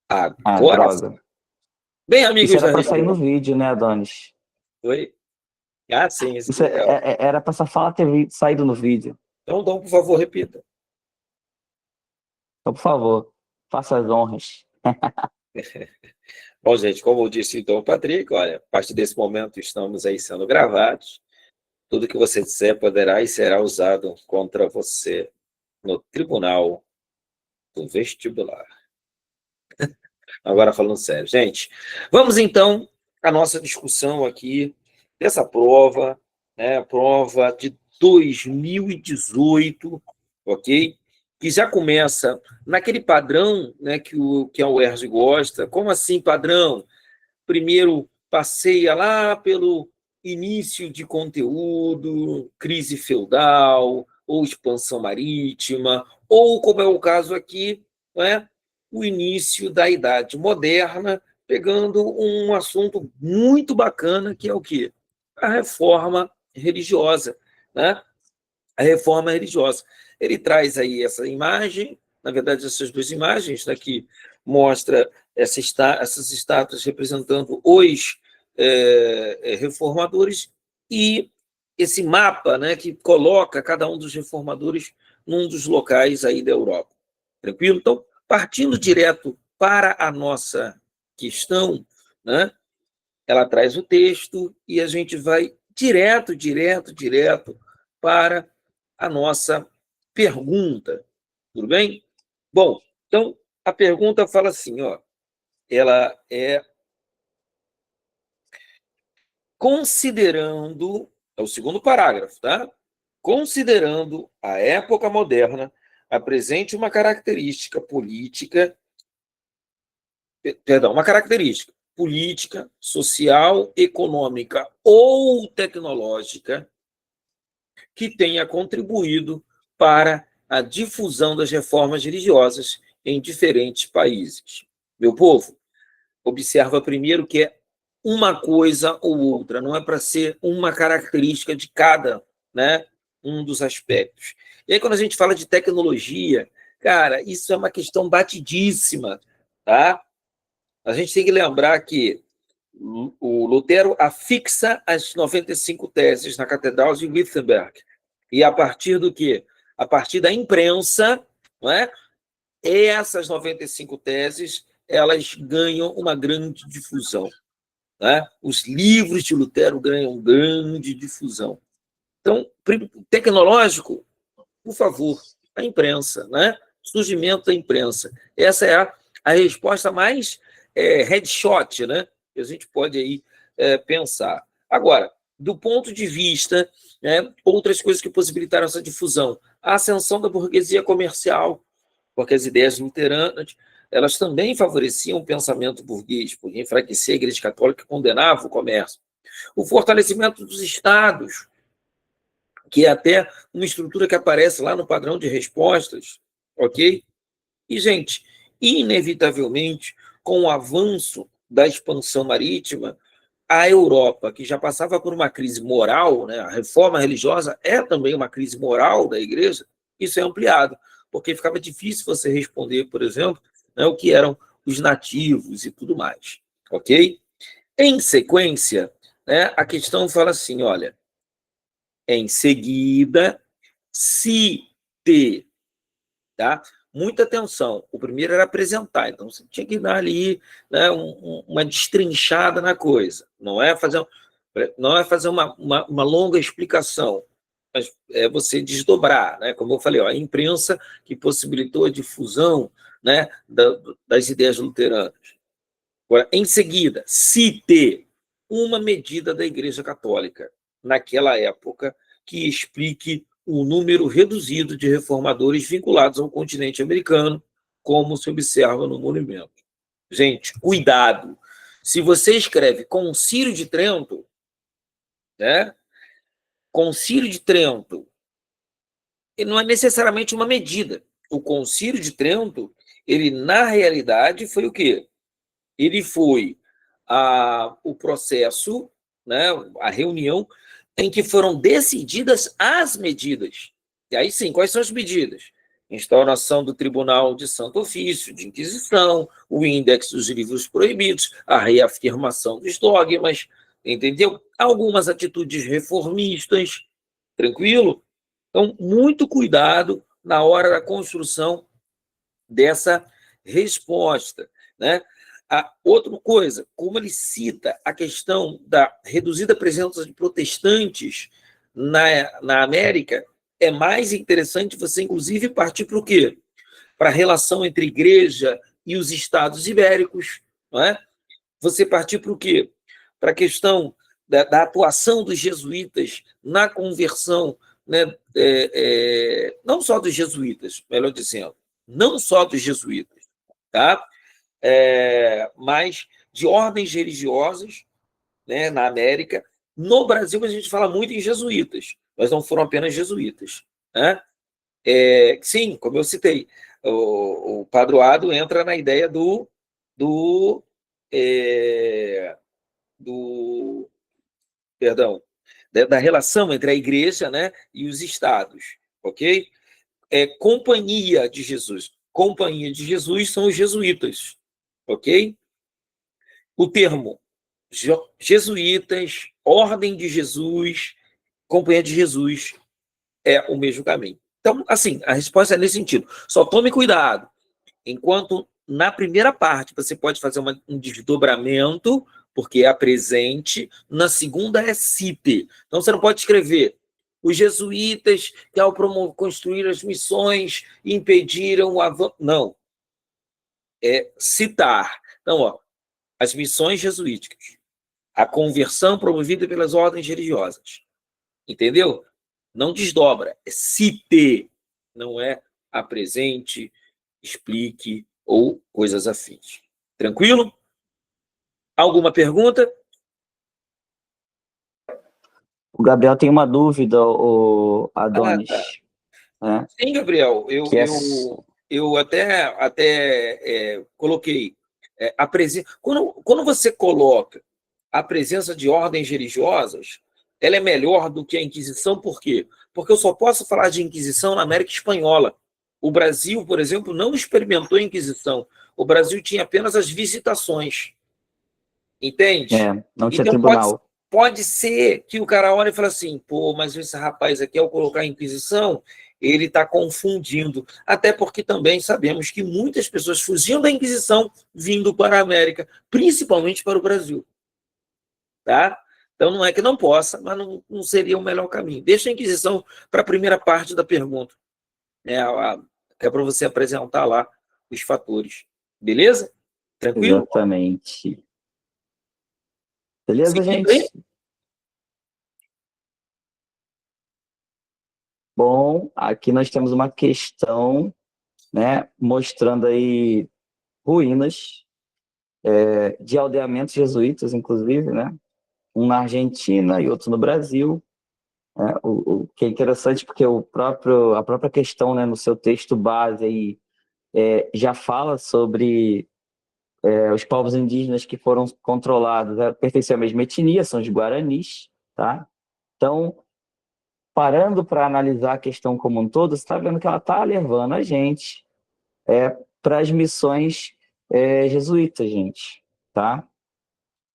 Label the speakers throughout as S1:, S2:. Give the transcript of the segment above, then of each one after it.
S1: Ah,
S2: Agora,
S1: droga.
S2: bem,
S1: Isso
S2: amigos
S1: era
S2: da
S1: pra sair
S2: região.
S1: no vídeo, né, Adonis?
S2: Oi? Ah, sim, isso
S1: Isso
S2: é.
S1: era pra essa fala ter saído no vídeo.
S2: Então, por favor, repita.
S1: Então, por favor, faça as honras.
S2: Bom, gente, como eu disse então, Patrick, olha, a partir desse momento estamos aí sendo gravados. Tudo que você disser poderá e será usado contra você no tribunal do vestibular. Agora falando sério, gente, vamos então à nossa discussão aqui dessa prova, né? Prova de 2018, ok? Que já começa naquele padrão, né, que a UERJ gosta. Como assim, padrão? Primeiro passeia lá pelo início de conteúdo, crise feudal, ou expansão marítima, ou, como é o caso aqui, não é? O início da Idade Moderna, pegando um assunto muito bacana, que é o quê? A reforma religiosa, né? A reforma religiosa. Ele traz aí essa imagem, na verdade, essas duas imagens, né, que mostra essas estátuas representando os reformadores e esse mapa, né, que coloca cada um dos reformadores num dos locais aí da Europa. Tranquilo? Então, partindo direto para a nossa questão, né, ela traz o texto e a gente vai direto para a nossa pergunta. Tudo bem? Bom, então a pergunta fala assim, ó, ela é considerando, é o segundo parágrafo, tá? Considerando a época moderna, apresente uma característica política, perdão, uma característica política, social, econômica ou tecnológica que tenha contribuído para a difusão das reformas religiosas em diferentes países. Meu povo, observa primeiro que é uma coisa ou outra, não é para ser uma característica de cada, né, um dos aspectos. E aí, quando a gente fala de tecnologia, cara, isso é uma questão batidíssima, tá? A gente tem que lembrar que o Lutero afixa as 95 teses na Catedral de Wittenberg. E a partir do quê? A partir da imprensa, não é? Essas 95 teses, elas ganham uma grande difusão. Né? Os livros de Lutero ganham grande difusão. Então, tecnológico, por favor, a imprensa, né? Surgimento da imprensa. Essa é a resposta mais headshot, né? Que a gente pode aí pensar. Agora, do ponto de vista, né, outras coisas que possibilitaram essa difusão, a ascensão da burguesia comercial, porque as ideias luteranas elas também favoreciam o pensamento burguês, porque enfraquecia a Igreja Católica e condenava o comércio. O fortalecimento dos estados, que é até uma estrutura que aparece lá no padrão de respostas, ok? E, gente, inevitavelmente, com o avanço da expansão marítima, a Europa, que já passava por uma crise moral, né, a reforma religiosa é também uma crise moral da igreja, isso é ampliado, porque ficava difícil você responder, por exemplo, né, o que eram os nativos e tudo mais, ok? Em sequência, né, a questão fala assim, olha, em seguida, se te, tá? Muita atenção. O primeiro era apresentar, então você tinha que dar ali, né, uma destrinchada na coisa. Não é fazer uma longa explicação, mas é você desdobrar, né? Como eu falei, ó, a imprensa que possibilitou a difusão, né, das ideias luteranas. Agora, em seguida, cite uma medida da Igreja Católica naquela época que explique o número reduzido de reformadores vinculados ao continente americano, como se observa no monumento. Gente, cuidado. Se você escreve Concílio de Trento, né? Concílio de Trento, ele não é necessariamente uma medida. O Concílio de Trento, ele na realidade foi o quê? Ele foi o processo, né, a reunião em que foram decididas as medidas. E aí sim, quais são as medidas? instauração do Tribunal de Santo Ofício, de Inquisição, o índex dos livros proibidos, a reafirmação dos dogmas, entendeu? Algumas atitudes reformistas, tranquilo? Então, muito cuidado na hora da construção dessa resposta, né? A outra coisa, como ele cita a questão da reduzida presença de protestantes na América, é mais interessante você, inclusive, partir para o quê? Para a relação entre igreja e os estados ibéricos, não é? Você partir para o quê? Para a questão da atuação dos jesuítas na conversão, né? Não só dos jesuítas, melhor dizendo, não só dos jesuítas, tá? Mas de ordens religiosas, né, na América. No Brasil, a gente fala muito em jesuítas, mas não foram apenas jesuítas, né? Sim, como eu citei, o padroado entra na ideia do, é, do perdão, da relação entre a igreja, né, e os estados, ok? Companhia de Jesus. Companhia de Jesus são os jesuítas, ok? O termo jesuítas, ordem de Jesus, companhia de Jesus é o mesmo caminho. Então, assim, a resposta é nesse sentido. Só tome cuidado. Enquanto na primeira parte você pode fazer um desdobramento, porque é a presente, na segunda é cite. Então, você não pode escrever os jesuítas que, ao construir as missões, impediram o avanço. Não. É citar. Então, ó, as missões jesuíticas, a conversão promovida pelas ordens religiosas. Entendeu? Não desdobra, é cite, não é apresente, explique ou coisas afins. Tranquilo? Alguma pergunta?
S1: O Gabriel tem uma dúvida, o
S2: Ah,
S1: Adonis,
S2: tá.
S1: né?
S2: Sim, Gabriel,
S1: Que é...
S2: eu até coloquei. Quando você coloca a presença de ordens religiosas, ela é melhor do que a Inquisição, por quê? Porque eu só posso falar de Inquisição na América Espanhola. O Brasil, por exemplo, não experimentou a Inquisição. O Brasil tinha apenas as visitações. Entende?
S1: não tinha
S2: Então,
S1: tribunal.
S2: pode ser que o cara olhe e fale assim, pô, mas esse rapaz aqui, ao colocar a Inquisição, ele está confundindo. Até porque também sabemos que muitas pessoas fugiam da Inquisição vindo para a América, principalmente para o Brasil. Tá? Então, não é que não possa, mas não seria o melhor caminho. Deixa a Inquisição para a primeira parte da pergunta. É para você apresentar lá os fatores. Beleza? Tranquilo?
S1: Exatamente. Beleza,
S2: Seguindo aí?
S1: gente? Bom, aqui nós temos uma questão, né, mostrando aí ruínas de aldeamentos jesuítas, inclusive, né? Um na Argentina e outro no Brasil. Né? O que é interessante porque a própria questão, né, no seu texto base aí, já fala sobre os povos indígenas que foram controlados, pertenciam à mesma etnia, são os guaranis, tá? Então, parando para analisar a questão como um todo, você está vendo que ela está levando a gente para as missões jesuítas, gente, tá?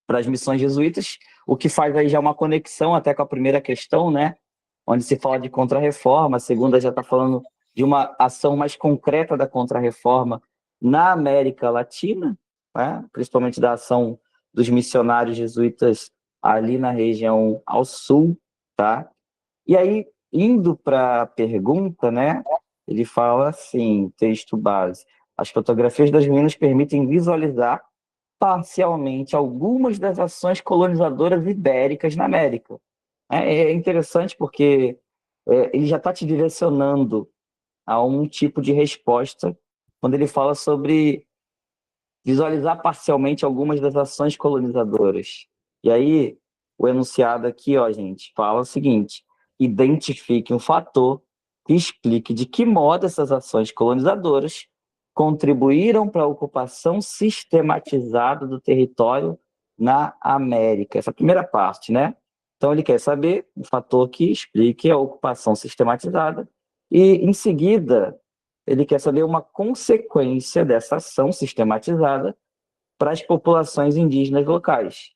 S1: Para as missões jesuítas, o que faz aí já uma conexão até com a primeira questão, né? Onde se fala de contra-reforma, a segunda já está falando de uma ação mais concreta da contra-reforma na América Latina, né? Principalmente da ação dos missionários jesuítas ali na região ao sul, tá? E aí, indo para a pergunta, né? Ele fala assim, texto base: as fotografias das ruínas permitem visualizar parcialmente algumas das ações colonizadoras ibéricas na América. É interessante porque ele já está te direcionando a um tipo de resposta quando ele fala sobre visualizar parcialmente algumas das ações colonizadoras. E aí, o enunciado aqui, ó, gente, fala o seguinte: identifique um fator que explique de que modo essas ações colonizadoras contribuíram para a ocupação sistematizada do território na América. Essa é a primeira parte, né? Então, ele quer saber o fator que explique a ocupação sistematizada e, em seguida, ele quer saber uma consequência dessa ação sistematizada para as populações indígenas locais.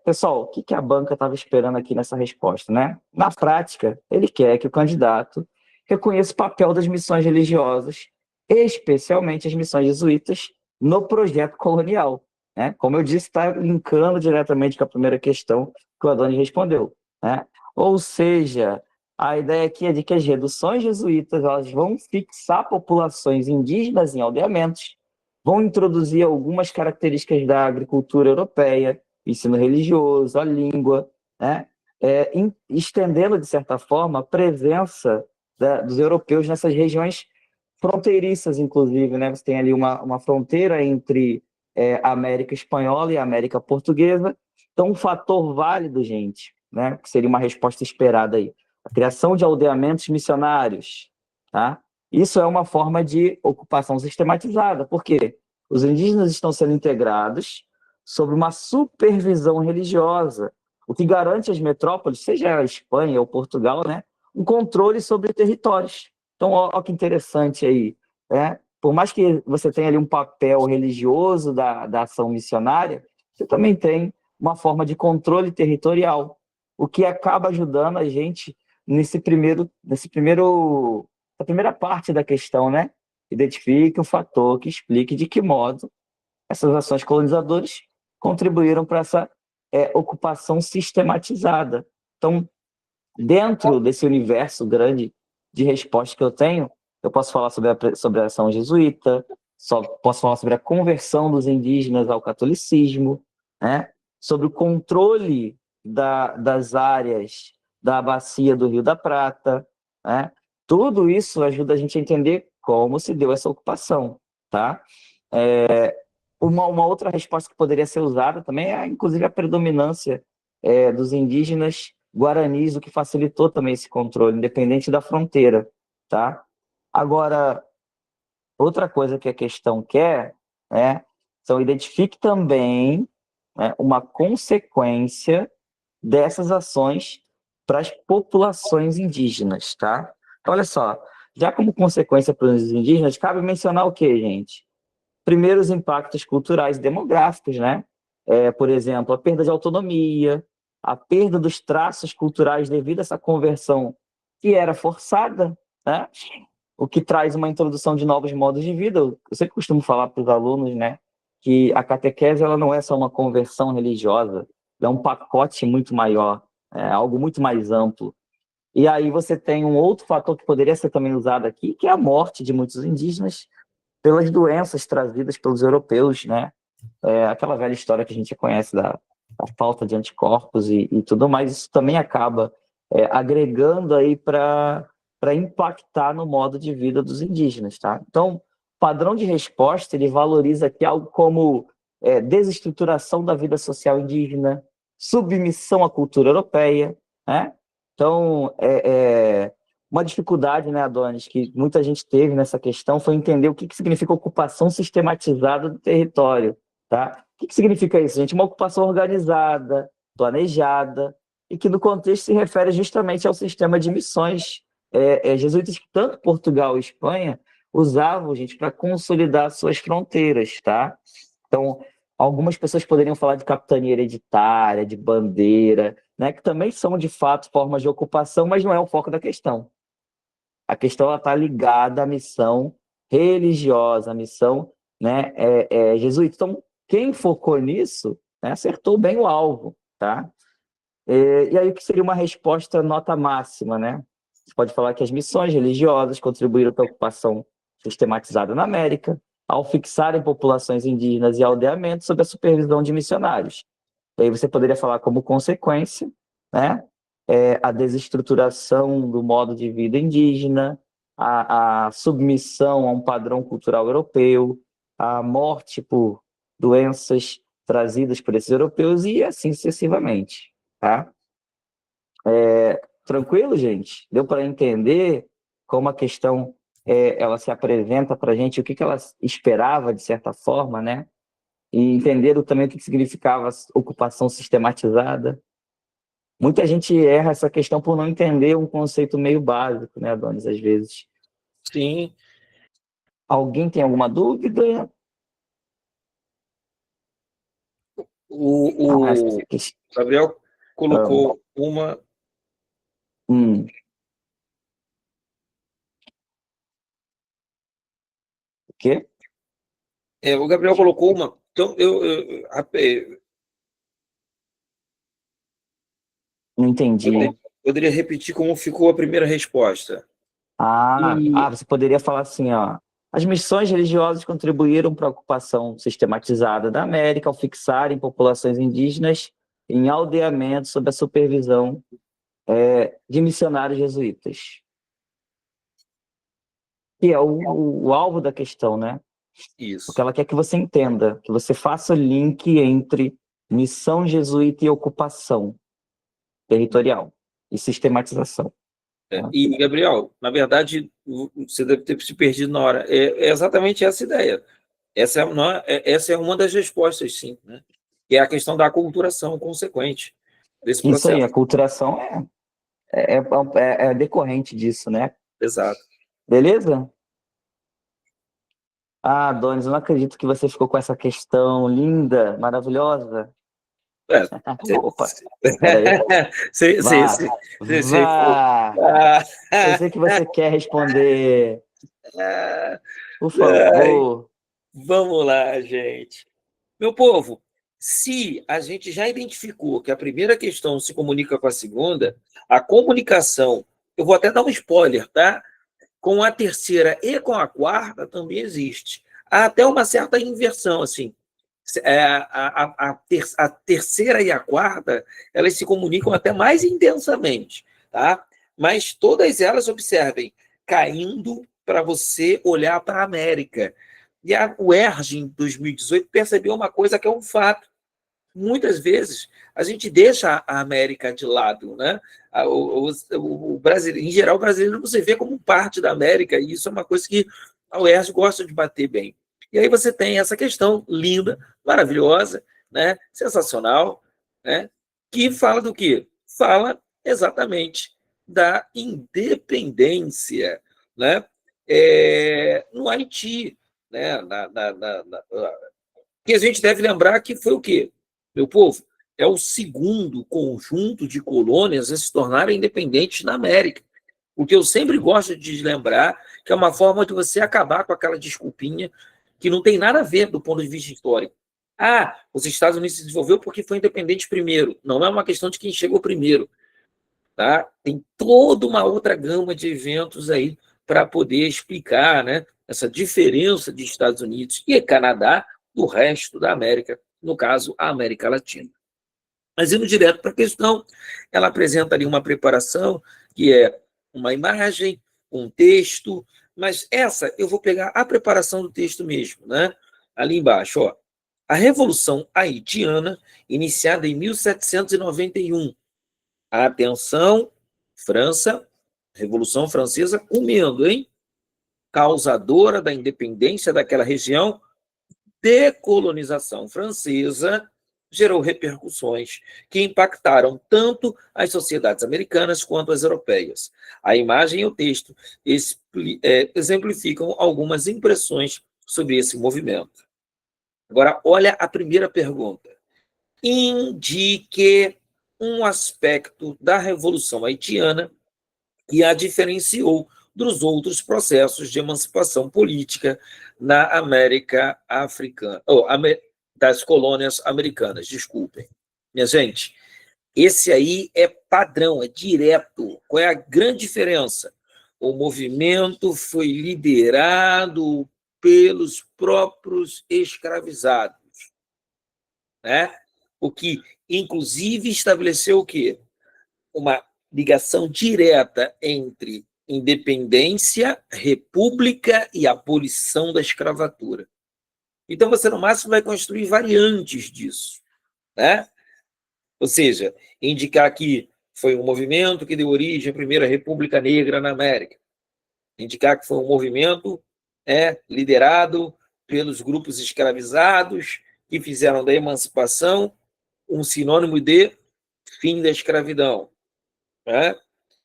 S1: Pessoal, o que a banca estava esperando aqui nessa resposta, né? Na prática, ele quer que o candidato reconheça o papel das missões religiosas, especialmente as missões jesuítas, no projeto colonial, né? Como eu disse, está linkando diretamente com a primeira questão que o Adonis respondeu, né? Ou seja, a ideia aqui é de que as reduções jesuítas elas vão fixar populações indígenas em aldeamentos, vão introduzir algumas características da agricultura europeia, ensino religioso, a língua, né? Estendendo, de certa forma, a presença dos europeus nessas regiões fronteiriças, inclusive, né? Você tem ali uma fronteira entre a América Espanhola e a América Portuguesa. Então, um fator válido, gente, né? Que seria uma resposta esperada aí. A criação de aldeamentos missionários, tá? Isso é uma forma de ocupação sistematizada, porque os indígenas estão sendo integrados sob uma supervisão religiosa, o que garante às metrópoles, seja a Espanha ou Portugal, né, um controle sobre territórios. Então, olha que interessante aí, né? Por mais que você tenha ali um papel religioso da ação missionária, você também tem uma forma de controle territorial, o que acaba ajudando a gente na primeira parte da questão, né? Identifique um fator que explique de que modo essas ações colonizadoras contribuíram para essa ocupação sistematizada. Então, dentro desse universo grande de respostas que eu tenho, eu posso falar sobre a ação jesuíta, posso falar sobre a conversão dos indígenas ao catolicismo, né? Sobre o controle das áreas da bacia do Rio da Prata, né? Tudo isso ajuda a gente a entender como se deu essa ocupação, tá? Uma outra resposta que poderia ser usada também é, inclusive, a predominância dos indígenas guaranis, o que facilitou também esse controle, independente da fronteira, tá? Agora, outra coisa que a questão quer, né, então identifique também, né, uma consequência dessas ações para as populações indígenas, tá? Olha só, já como consequência para os indígenas, cabe mencionar o quê, gente? Primeiro, os impactos culturais e demográficos, né? Por exemplo, a perda de autonomia, a perda dos traços culturais devido a essa conversão que era forçada, né? O que traz uma introdução de novos modos de vida. Eu sempre costumo falar para os alunos, né, que a catequese ela não é só uma conversão religiosa, é um pacote muito maior, é algo muito mais amplo. E aí você tem um outro fator que poderia ser também usado aqui, que é a morte de muitos indígenas pelas doenças trazidas pelos europeus, né? Aquela velha história que a gente conhece da falta de anticorpos e tudo mais, isso também acaba agregando aí para impactar no modo de vida dos indígenas, tá? Então, padrão de resposta, ele valoriza aqui algo como desestruturação da vida social indígena, submissão à cultura europeia, né? Então, uma dificuldade, né, Adonis, que muita gente teve nessa questão foi entender o que significa ocupação sistematizada do território, tá? O que significa isso, gente? Uma ocupação organizada, planejada, e que no contexto se refere justamente ao sistema de missões jesuítas que tanto Portugal e Espanha usavam, gente, para consolidar suas fronteiras, tá? Então, algumas pessoas poderiam falar de capitania hereditária, de bandeira, né, que também são, de fato, formas de ocupação, mas não é o foco da questão. A questão está ligada à missão religiosa, à missão, né, jesuíta. Então, quem focou nisso, né, acertou bem o alvo, tá? E aí, o que seria uma resposta nota máxima, né? Você pode falar que as missões religiosas contribuíram para a ocupação sistematizada na América, ao fixarem populações indígenas e aldeamentos sob a supervisão de missionários. E aí você poderia falar como consequência, né, a desestruturação do modo de vida indígena, a submissão a um padrão cultural europeu, a morte por doenças trazidas por esses europeus e assim sucessivamente, tá? Tranquilo, gente? Deu para entender como a questão ela se apresenta para a gente, o que ela esperava, de certa forma, né? E entenderam também o que significava ocupação sistematizada. Muita gente erra essa questão por não entender um conceito meio básico, né, Adonis, às vezes.
S2: Sim,
S1: Alguém tem alguma dúvida? Ah, essa
S2: O
S1: questão.
S2: Gabriel colocou uma.
S1: O quê?
S2: O Gabriel colocou uma. Então,
S1: Não entendi.
S2: poderia repetir como ficou a primeira resposta. E
S1: Você poderia falar assim, ó. As missões religiosas contribuíram para a ocupação sistematizada da América ao fixarem populações indígenas em aldeamento sob a supervisão de missionários jesuítas, que é o alvo da questão, né? Porque
S2: isso.
S1: ela quer que você entenda, que você faça o link entre missão jesuíta e ocupação territorial e sistematização. Tá?
S2: E, Gabriel, na verdade, você deve ter se perdido na hora. É exatamente essa ideia. Essa é uma das respostas, sim, né? Que é a questão da aculturação consequente desse
S1: Isso aí, a
S2: processo.
S1: aculturação é decorrente disso, né?
S2: Exato.
S1: Beleza? Ah, Donis, eu não acredito que você ficou com essa questão linda, maravilhosa.
S2: É,
S1: Opa, peraí.
S2: se, se,
S1: Vá,
S2: se, se for.
S1: vá.
S2: Ah,
S1: Eu sei que você quer responder.
S2: ah,
S1: Por
S2: ai,
S1: favor.
S2: vamos lá, gente. Meu povo, se a gente já identificou que a primeira questão se comunica com a segunda, a comunicação, eu vou até dar um spoiler, tá? Com a terceira e com a quarta também existe. Há até uma certa inversão, assim. A terceira e a quarta, elas se comunicam até mais intensamente, tá? Mas todas elas, observem, caindo para você olhar para a América. E a UERJ, em 2018, percebeu uma coisa que é um fato. Muitas vezes a gente deixa a América de lado, né? O brasileiro, em geral, o brasileiro você vê como parte da América, e isso é uma coisa que a UERJ gosta de bater bem. E aí você tem essa questão linda, maravilhosa, né? Sensacional, né? Que fala do quê? Fala exatamente da independência, né? No Haiti, né? Que a gente deve lembrar que foi o quê? Meu povo, é o segundo conjunto de colônias a se tornarem independentes na América. O que eu sempre gosto de lembrar que é uma forma de você acabar com aquela desculpinha que não tem nada a ver do ponto de vista histórico. Ah, os Estados Unidos se desenvolveu porque foi independente primeiro. Não é uma questão de quem chegou primeiro. Tá? Tem toda uma outra gama de eventos aí para poder explicar, né, essa diferença de Estados Unidos e Canadá do resto da América, no caso, a América Latina. Mas indo direto para a questão, ela apresenta ali uma preparação, que é uma imagem, um texto, mas essa eu vou pegar a preparação do texto mesmo, né? Ali embaixo, ó. A Revolução Haitiana, iniciada em 1791. Atenção, França, Revolução Francesa comendo, hein? Causadora da independência daquela região, decolonização francesa gerou repercussões que impactaram tanto as sociedades americanas quanto as europeias. A imagem e o texto exemplificam algumas impressões sobre esse movimento. Agora, olha a primeira pergunta. Indique um aspecto da Revolução Haitiana que a diferenciou dos outros processos de emancipação política na América Africana, das colônias americanas, desculpem. Minha gente, esse aí é padrão, é direto. Qual é a grande diferença? O movimento foi liderado pelos próprios escravizados, né? O que, inclusive, estabeleceu o quê? Uma ligação direta entre independência, república e abolição da escravatura. Então, você, no máximo, vai construir variantes disso, né? Ou seja, indicar que foi um movimento que deu origem à primeira República Negra na América. Indicar que foi um movimento liderado pelos grupos escravizados que fizeram da emancipação um sinônimo de fim da escravidão, né?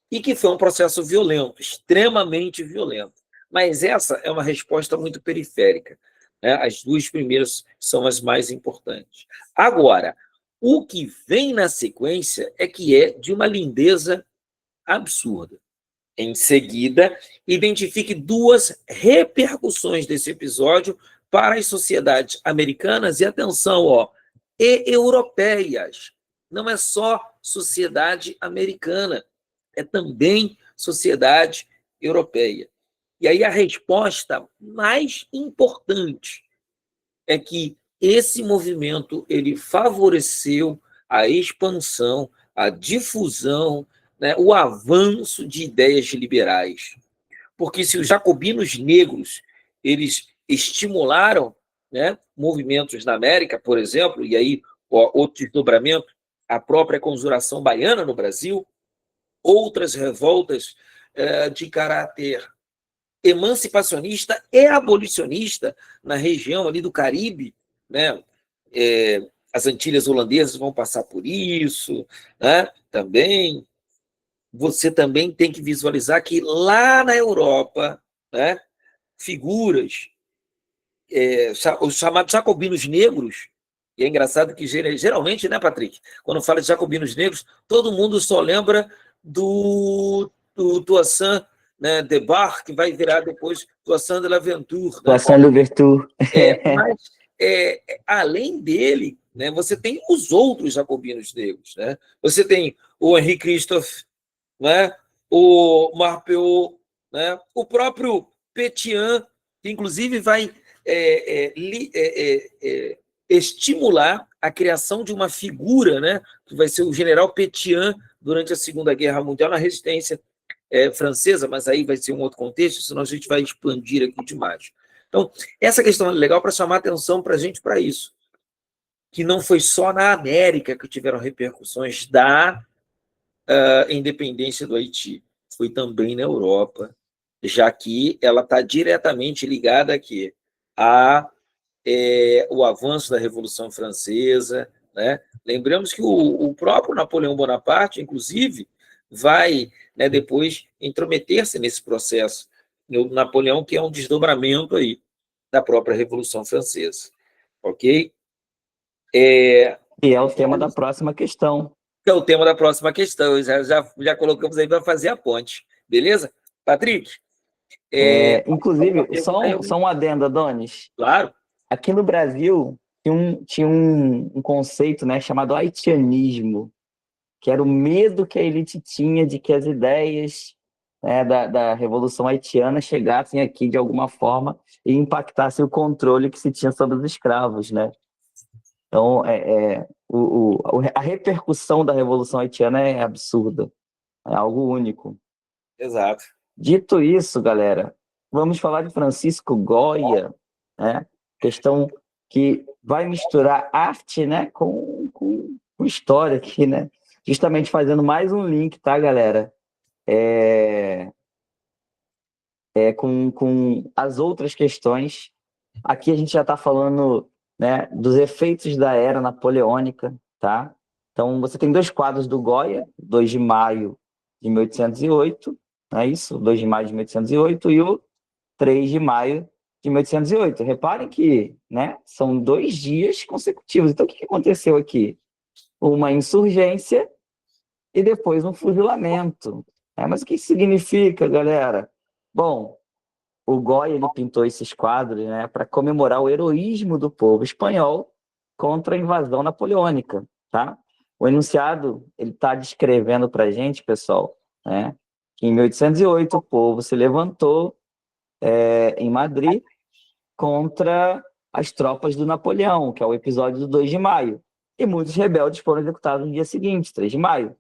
S2: E que foi um processo violento, extremamente violento. Mas essa é uma resposta muito periférica, né? As duas primeiras são as mais importantes. Agora, o que vem na sequência é que é de uma lindeza absurda. Em seguida, identifique duas repercussões desse episódio para as sociedades americanas e, atenção, e europeias. Não é só sociedade americana, é também sociedade europeia. E aí a resposta mais importante é que esse movimento ele favoreceu a expansão, a difusão, né, o avanço de ideias liberais. Porque se os jacobinos negros eles estimularam, né, movimentos na América, por exemplo, e aí outro desdobramento, a própria conjuração baiana no Brasil, outras revoltas de caráter emancipacionista e abolicionista na região ali do Caribe, né? As Antilhas holandesas vão passar por isso, né? Também você também tem que visualizar que lá na Europa, né, figuras, os chamados jacobinos negros, e é engraçado que geralmente, né, Patrick, quando fala de jacobinos negros, todo mundo só lembra do Toussaint, né, de Bar, que vai virar depois Toussaint de Louverture. Né?
S1: Toussaint Louverture.
S2: Mas, além dele, né, você tem os outros jacobinos negros. Né? Você tem o Henri Christophe, né, o Marpeau, né, o próprio Pétion, que inclusive vai estimular a criação de uma figura, né, que vai ser o general Pétion durante a Segunda Guerra Mundial na resistência francesa, mas aí vai ser um outro contexto, senão a gente vai expandir aqui demais. Então, essa questão é legal para chamar atenção para a gente para isso, que não foi só na América que tiveram repercussões da independência do Haiti, foi também na Europa, já que ela está diretamente ligada aqui o avanço da Revolução Francesa, né? Lembramos que o próprio Napoleão Bonaparte, inclusive, vai, né, depois intrometer-se nesse processo. O Napoleão, que é um desdobramento aí da própria Revolução Francesa. Ok?
S1: E é o tema da próxima questão.
S2: Que é o tema da próxima questão. Já colocamos aí para fazer a ponte. Beleza? Patrick?
S1: Inclusive, só um adendo, Adonis.
S2: Claro.
S1: Aqui no Brasil, tinha um conceito, né, chamado haitianismo, que era o medo que a elite tinha de que as ideias, né, da Revolução Haitiana chegassem aqui de alguma forma e impactassem o controle que se tinha sobre os escravos, né? Então, a repercussão da Revolução Haitiana é absurda, é algo único.
S2: Exato.
S1: Dito isso, galera, vamos falar de Francisco Goya, né? Questão que vai misturar arte, né, com história aqui, né? Justamente fazendo mais um link, tá, galera? Com as outras questões. Aqui a gente já está falando, né, dos efeitos da era napoleônica, tá? Então, você tem dois quadros do Goya, 2 de maio de 1808, não é isso? 2 de maio de 1808 e o 3 de maio de 1808. Reparem que, né, são 2 dias consecutivos. Então, o que aconteceu aqui? Uma insurgência e depois um fuzilamento. Mas o que isso significa, galera? Bom, o Goya ele pintou esses quadros, né, para comemorar o heroísmo do povo espanhol contra a invasão napoleônica, tá? O enunciado ele está descrevendo para a gente, pessoal, né, que em 1808 o povo se levantou em Madrid contra as tropas do Napoleão, que é o episódio do 2 de maio. E muitos rebeldes foram executados no dia seguinte, 3 de maio.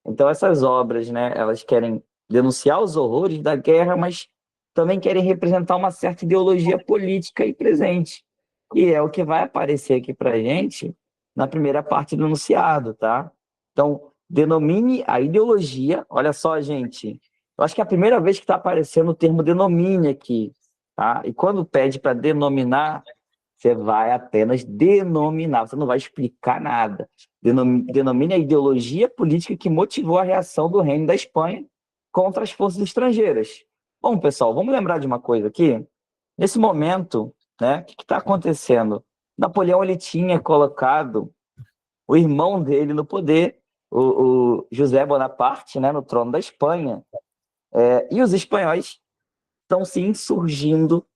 S1: Então essas obras, né, elas querem denunciar os horrores da guerra, mas também querem representar uma certa ideologia política aí presente. E é o que vai aparecer aqui para a gente na primeira parte do enunciado, tá? Então, denomine a ideologia. Olha só, gente, eu acho que é a primeira vez que está aparecendo o termo denomine aqui, tá? E quando pede para denominar, você vai apenas denominar, você não vai explicar nada. Denomine a ideologia política que motivou a reação do Reino da Espanha contra as forças estrangeiras. Bom, pessoal, vamos lembrar de uma coisa aqui. Nesse momento, né, o que está acontecendo? Napoleão ele tinha colocado o irmão dele no poder, o José Bonaparte, né, no trono da Espanha. E os espanhóis estão se insurgindo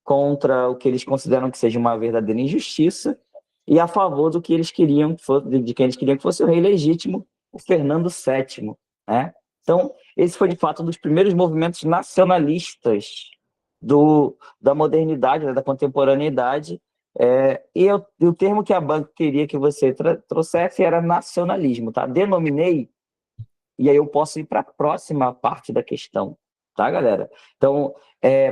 S1: contra o que eles consideram que seja uma verdadeira injustiça e a favor do que eles queriam de quem eles queriam que fosse o rei legítimo, o Fernando VII, né? Então, esse foi de fato um dos primeiros movimentos nacionalistas da modernidade, né, da contemporaneidade. E o termo que a banca queria que você trouxesse era nacionalismo, tá? Denominei, e aí eu posso ir para a próxima parte da questão, tá, galera? Então,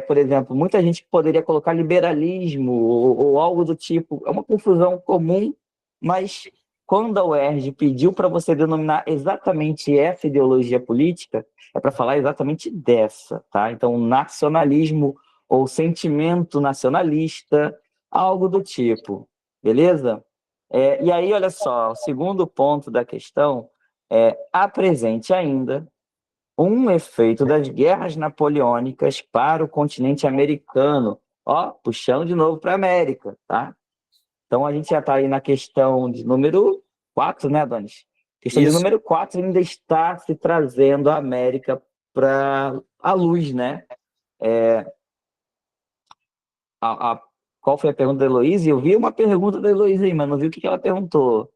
S1: por exemplo, muita gente poderia colocar liberalismo ou algo do tipo, é uma confusão comum, mas quando a UERJ pediu para você denominar exatamente essa ideologia política, é para falar exatamente dessa, tá? Então, nacionalismo ou sentimento nacionalista, algo do tipo, beleza? E aí, olha só, o segundo ponto da questão apresente ainda um efeito das guerras napoleônicas para o continente americano. Ó, puxando de novo para a América, tá? Então a gente já está aí na questão de número 4, né, Adonis? Questão de
S2: Isso.
S1: número 4 ainda está se trazendo a América para a luz, né? A, a, Qual foi a pergunta da Heloísa? Eu vi uma pergunta da Heloísa aí, mas não vi o que ela perguntou.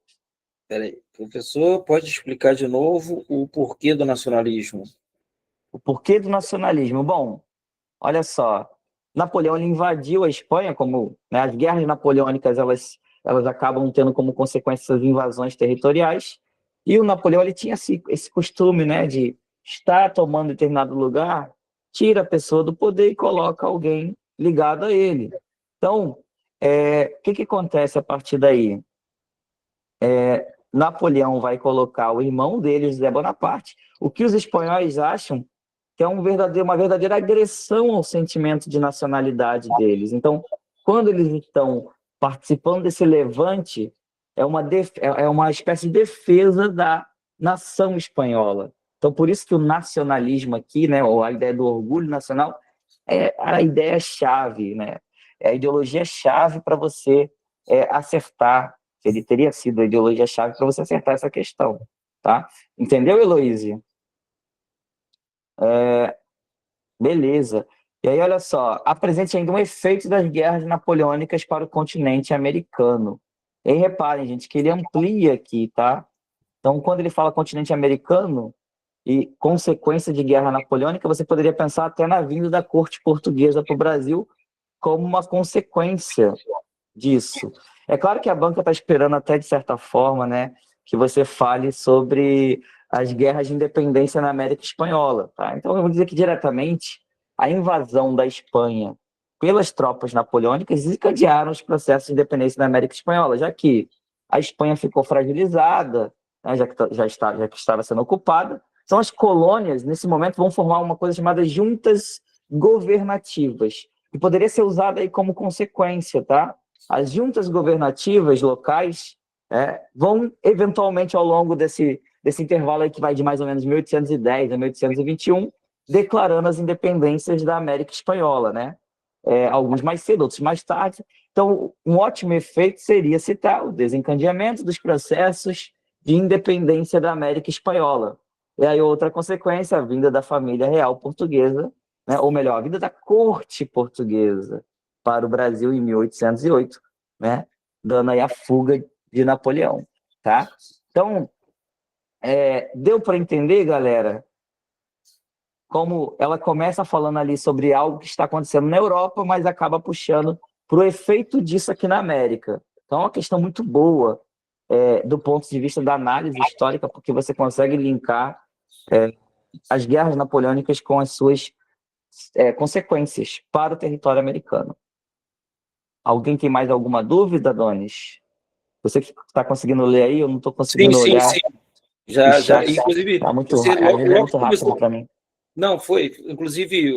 S2: Peraí, professor, pode explicar de novo o porquê do nacionalismo?
S1: O porquê do nacionalismo? Bom, olha só, Napoleão ele invadiu a Espanha, como, né, as guerras napoleônicas elas acabam tendo como consequência essas invasões territoriais, e o Napoleão ele tinha esse costume, né, de estar tomando determinado lugar, tira a pessoa do poder e coloca alguém ligado a ele. Então, o que acontece a partir daí? Napoleão vai colocar o irmão dele, José Bonaparte, o que os espanhóis acham que é uma verdadeira agressão ao sentimento de nacionalidade deles. Então, quando eles estão participando desse levante, é uma espécie de defesa da nação espanhola. Então, por isso que o nacionalismo aqui, né, ou a ideia do orgulho nacional, é a ideia-chave, né? É a ideologia-chave para você acertar. Ele teria sido a ideologia-chave para você acertar essa questão, tá? Entendeu, Heloísa? Beleza. E aí, olha só, apresente ainda um efeito das guerras napoleônicas para o continente americano. E aí, reparem, gente, que ele amplia aqui, tá? Então, quando ele fala continente americano e consequência de guerra napoleônica, você poderia pensar até na vinda da corte portuguesa para o Brasil como uma consequência disso. É claro que a banca está esperando até, de certa forma, né, que você fale sobre as guerras de independência na América Espanhola. Tá? Então, vamos dizer que, diretamente, a invasão da Espanha pelas tropas napoleônicas desencadearam os processos de independência na América Espanhola, já que a Espanha ficou fragilizada, né, já que estava sendo ocupada. Então, as colônias, nesse momento, vão formar uma coisa chamada juntas governativas, que poderia ser usada aí como consequência, tá? As juntas governativas locais vão, eventualmente, ao longo desse intervalo aí que vai de mais ou menos 1810 a 1821, declarando as independências da América Espanhola, né? Alguns mais cedo, outros mais tarde. Então, um ótimo efeito seria citar o desencadeamento dos processos de independência da América Espanhola. E aí, outra consequência, a vinda da família real portuguesa, né? Ou melhor, a vinda da corte portuguesa para o Brasil em 1808, né? Dando aí a fuga de Napoleão, tá? Então, deu para entender, galera, como ela começa falando ali sobre algo que está acontecendo na Europa, mas acaba puxando para o efeito disso aqui na América. Então, é uma questão muito boa do ponto de vista da análise histórica, porque você consegue linkar as guerras napoleônicas com as suas consequências para o território americano. Alguém tem mais alguma dúvida, Donis? Você que está conseguindo ler aí, eu não estou
S2: Sim,
S1: conseguindo
S2: sim,
S1: olhar
S2: sim.
S1: o
S2: Já,
S1: chat.
S2: inclusive,
S1: Tá muito,
S2: você
S1: às vezes é
S2: logo
S1: muito
S2: que
S1: rápido
S2: começou.
S1: para mim.
S2: Não, foi. Inclusive,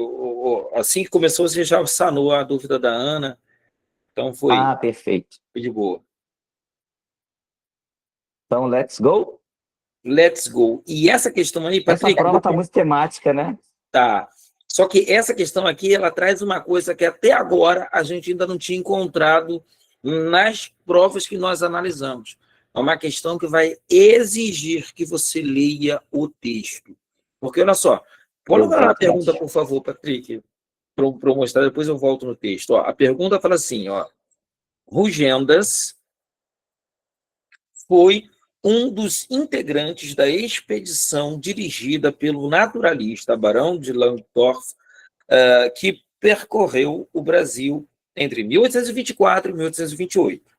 S2: assim que começou, você já sanou a dúvida da Ana. Então,
S1: Ah, perfeito.
S2: foi de boa.
S1: Então, let's go.
S2: Let's go. E essa questão aí,
S1: Essa
S2: Patrick,
S1: prova está muito temática, né?
S2: tá. Só que essa questão aqui, ela traz uma coisa que até agora a gente ainda não tinha encontrado nas provas que nós analisamos. É uma questão que vai exigir que você leia o texto. Porque, olha só, pode dar a pergunta, por favor, Patrick, para eu mostrar, depois eu volto no texto. Ó, a pergunta fala assim, ó, Rugendas foi um dos integrantes da expedição dirigida pelo naturalista Barão de Lantorf, que percorreu o Brasil entre 1824 e 1828.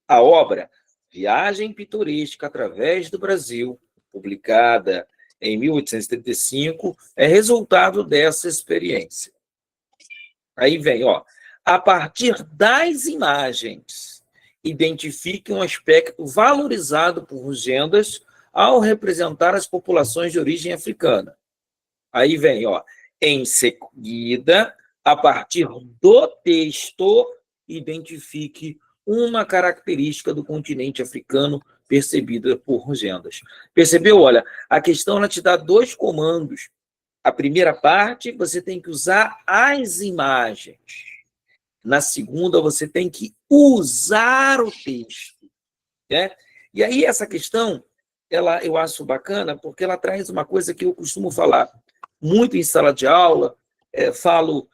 S2: A obra Viagem Pitoresca através do Brasil, publicada em 1875, é resultado dessa experiência. Aí vem, ó, a partir das imagens, identifique um aspecto valorizado por Rugendas ao representar as populações de origem africana. Aí vem, ó, em seguida, a partir do texto, identifique uma característica do continente africano percebida por Rugendas. Percebeu? Olha, a questão ela te dá 2 comandos. A primeira parte, você tem que usar as imagens. Na segunda, você tem que usar o texto. Né? E aí, essa questão, eu acho bacana, porque ela traz uma coisa que eu costumo falar muito em sala de aula, falo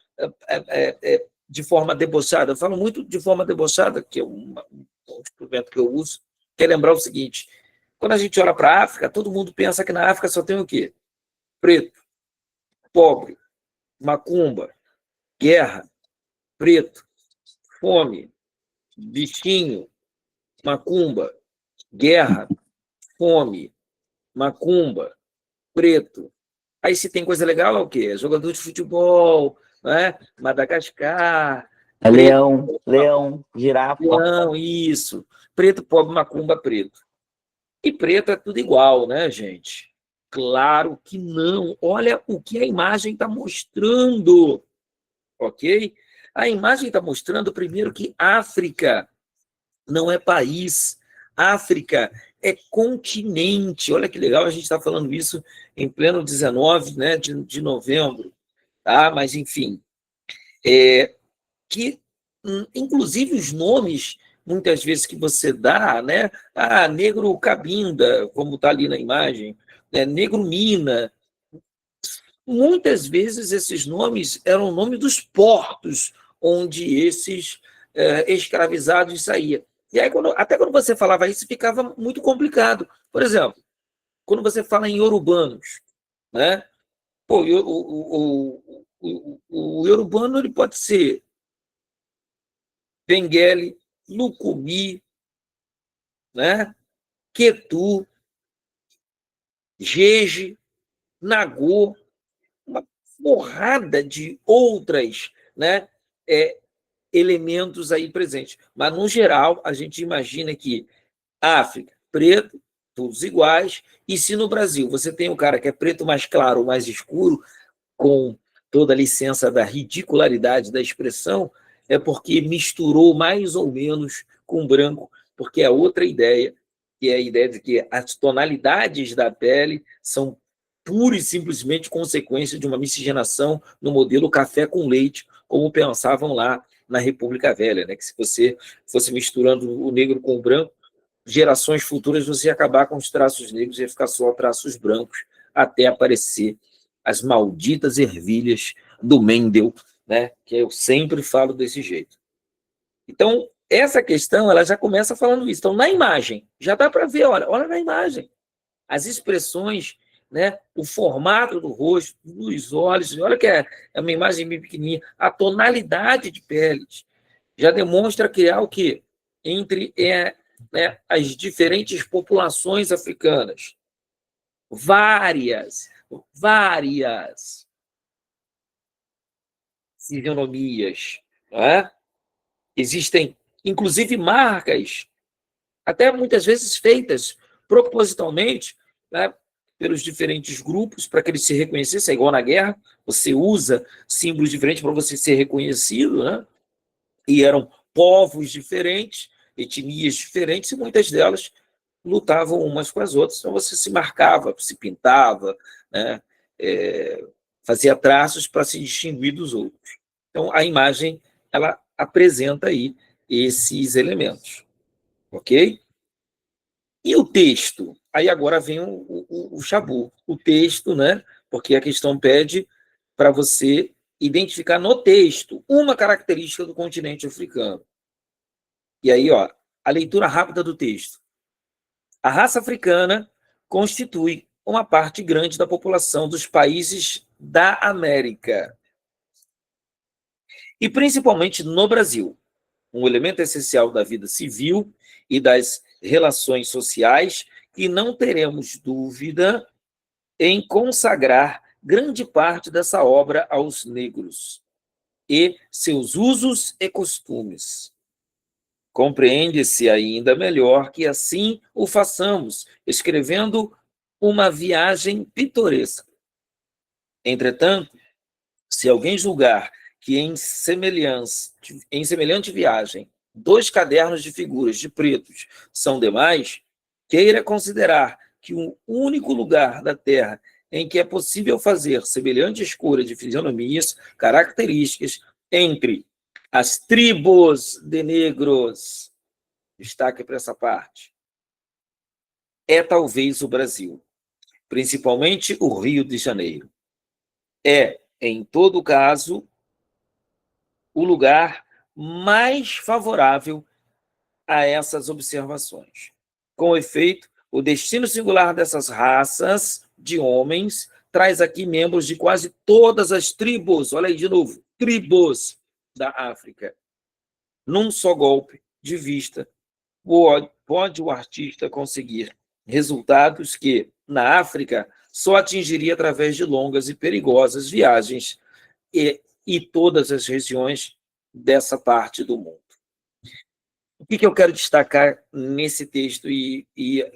S2: de forma debochada, eu falo muito de forma debochada, que é um instrumento que eu uso, que é lembrar o seguinte, quando a gente olha para a África, todo mundo pensa que na África só tem o quê? Preto, pobre, macumba, guerra, preto, fome, bichinho, macumba, guerra, fome, macumba, preto. Aí se tem coisa legal, é o quê? Jogador de futebol, né? Madagascar,
S1: leão, girafa.
S2: leão, isso. Preto, pobre, macumba, preto. E preto é tudo igual, né, gente? Claro que não. Olha o que a imagem está mostrando, ok? A imagem está mostrando, primeiro, que África não é país. África é continente. Olha que legal, a gente está falando isso em pleno 19, né, de novembro. Tá? Mas, enfim, que, inclusive, os nomes, muitas vezes, que você dá, né? Negro Cabinda, como está ali na imagem, né? Negro Mina. Muitas vezes, esses nomes eram nomes dos portos onde esses escravizados saíam. E aí, até quando você falava isso, ficava muito complicado. Por exemplo, quando você fala em iorubanos, né? Pô, o iorubano ele pode ser Benguele, Lucumi, né? Quetu, Jeje, Nagô, uma porrada de outras, né, elementos aí presentes. Mas, no geral, a gente imagina que África, preto, todos iguais, e se no Brasil você tem um cara que é preto mais claro ou mais escuro, com toda a licença da ridicularidade da expressão, é porque misturou mais ou menos com branco, porque é outra ideia, que é a ideia de que as tonalidades da pele são pura e simplesmente consequência de uma miscigenação no modelo café com leite, como pensavam lá na República Velha, né? Que se você fosse misturando o negro com o branco, gerações futuras você ia acabar com os traços negros e ia ficar só traços brancos, até aparecer as malditas ervilhas do Mendel, né? Que eu sempre falo desse jeito. Então, essa questão ela já começa falando isso. Então, na imagem, já dá para ver, olha na imagem. As expressões, né? O formato do rosto, dos olhos, olha que é uma imagem bem pequenininha, a tonalidade de peles já demonstra que há o quê? Entre né, as diferentes populações africanas. Várias fisionomias. Né? Existem, inclusive, marcas, até muitas vezes feitas propositalmente, né, pelos diferentes grupos, para que eles se reconhecessem. É igual na guerra, você usa símbolos diferentes para você ser reconhecido, né? E eram povos diferentes, etnias diferentes, e muitas delas lutavam umas com as outras, então você se marcava, se pintava, né? fazia traços para se distinguir dos outros. Então, a imagem, ela apresenta aí esses elementos, ok? E o texto? Aí agora vem o chabu. O texto, né? Porque a questão pede para você identificar no texto uma característica do continente africano. E aí, ó, a leitura rápida do texto. A raça africana constitui uma parte grande da população dos países da América, e principalmente no Brasil, um elemento essencial da vida civil e das relações sociais, que não teremos dúvida em consagrar grande parte dessa obra aos negros e seus usos e costumes. Compreende-se ainda melhor que assim o façamos, escrevendo uma viagem pitoresca. Entretanto, se alguém julgar que em semelhante viagem 2 cadernos de figuras de pretos são demais, queira considerar que um único lugar da Terra em que é possível fazer semelhante escolha de fisionomias, características entre as tribos de negros, destaque para essa parte, é talvez o Brasil, principalmente o Rio de Janeiro. É, em todo caso, o lugar mais favorável a essas observações. Com efeito, o destino singular dessas raças de homens traz aqui membros de quase todas as tribos, olha aí de novo, tribos da África. Num só golpe de vista, pode o artista conseguir resultados que, na África, só atingiria através de longas e perigosas viagens e todas as regiões dessa parte do mundo. O que eu quero destacar nesse texto e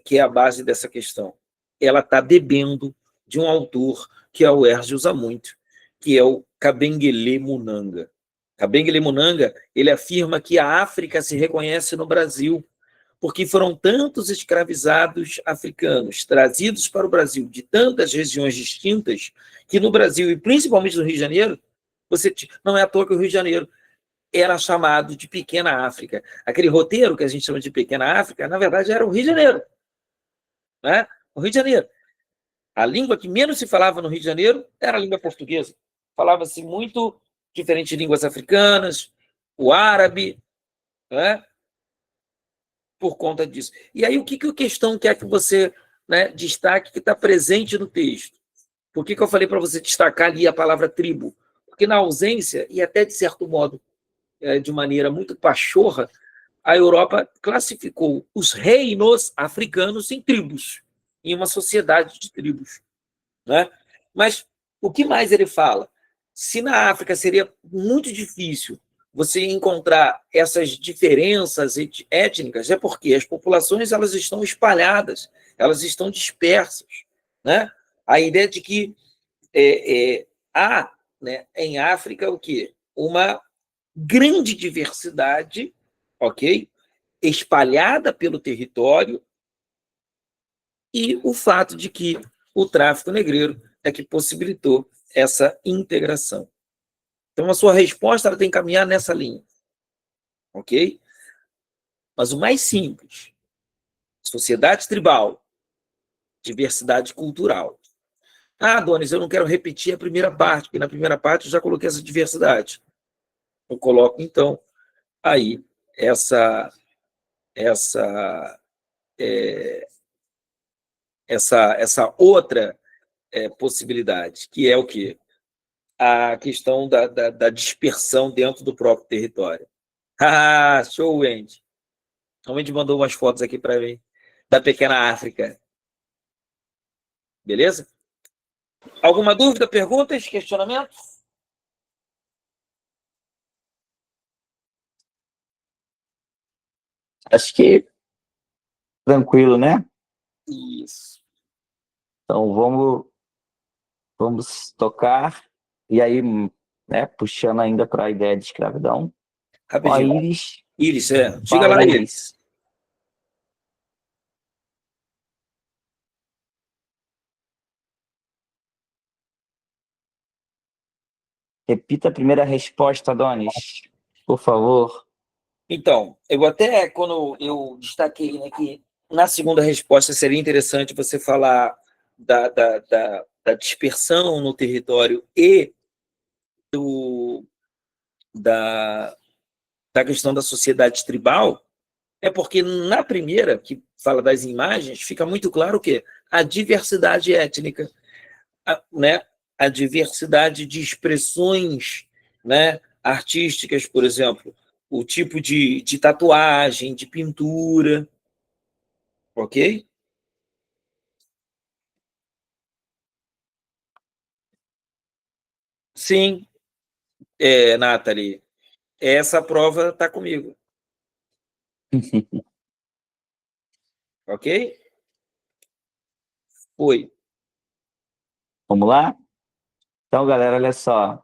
S2: que é a base dessa questão? Ela está bebendo de um autor que a UERJ usa muito, que é o Kabengele Munanga. Kabengele Munanga, ele afirma que a África se reconhece no Brasil, porque foram tantos escravizados africanos trazidos para o Brasil de tantas regiões distintas, que no Brasil, e principalmente no Rio de Janeiro, não é à toa que o Rio de Janeiro era chamado de Pequena África. Aquele roteiro que a gente chama de Pequena África, na verdade, era o Rio de Janeiro. Né? O Rio de Janeiro. A língua que menos se falava no Rio de Janeiro era a língua portuguesa. Falava-se muito diferentes línguas africanas, o árabe, né? Por conta disso. E aí, o que a questão quer que você, né, destaque que está presente no texto? Por que eu falei para você destacar ali a palavra tribo? Porque na ausência, e até de certo modo, de maneira muito pachorra, a Europa classificou os reinos africanos em tribos, em uma sociedade de tribos. Né? Mas o que mais ele fala? Se na África seria muito difícil você encontrar essas diferenças étnicas, é porque as populações elas estão espalhadas, elas estão dispersas. Né? A ideia de que há, né, em África o quê? Uma grande diversidade, ok? Espalhada pelo território, e o fato de que o tráfico negreiro é que possibilitou essa integração. Então, a sua resposta ela tem que caminhar nessa linha, ok? Mas o mais simples, sociedade tribal, diversidade cultural. Ah, Adonis, eu não quero repetir a primeira parte, porque na primeira parte eu já coloquei essa diversidade. Eu coloco, então, aí essa outra possibilidade, que é o quê? A questão da dispersão dentro do próprio território. Ah, show, Wendy. A Wendy mandou umas fotos aqui para mim, da pequena África. Beleza? Alguma dúvida, perguntas, questionamentos?
S1: Acho que tranquilo, né?
S2: Isso.
S1: Então vamos tocar. E aí, né, puxando ainda para a ideia de escravidão. Ó,
S2: Rapidinho.
S1: Iris,
S2: Iris, diga
S1: fala
S2: lá,
S1: aí.
S2: Iris.
S1: Repita a primeira resposta, Adonis, por favor.
S2: Então, eu até, quando eu destaquei, né, que na segunda resposta seria interessante você falar da dispersão no território e da, da questão da sociedade tribal, é porque na primeira, que fala das imagens, fica muito claro que a diversidade étnica, né, a diversidade de expressões, né, artísticas, por exemplo, o tipo de tatuagem, de pintura, ok? Sim, Nathalie, essa prova está comigo, ok? Foi.
S1: Vamos lá? Então, galera, olha só.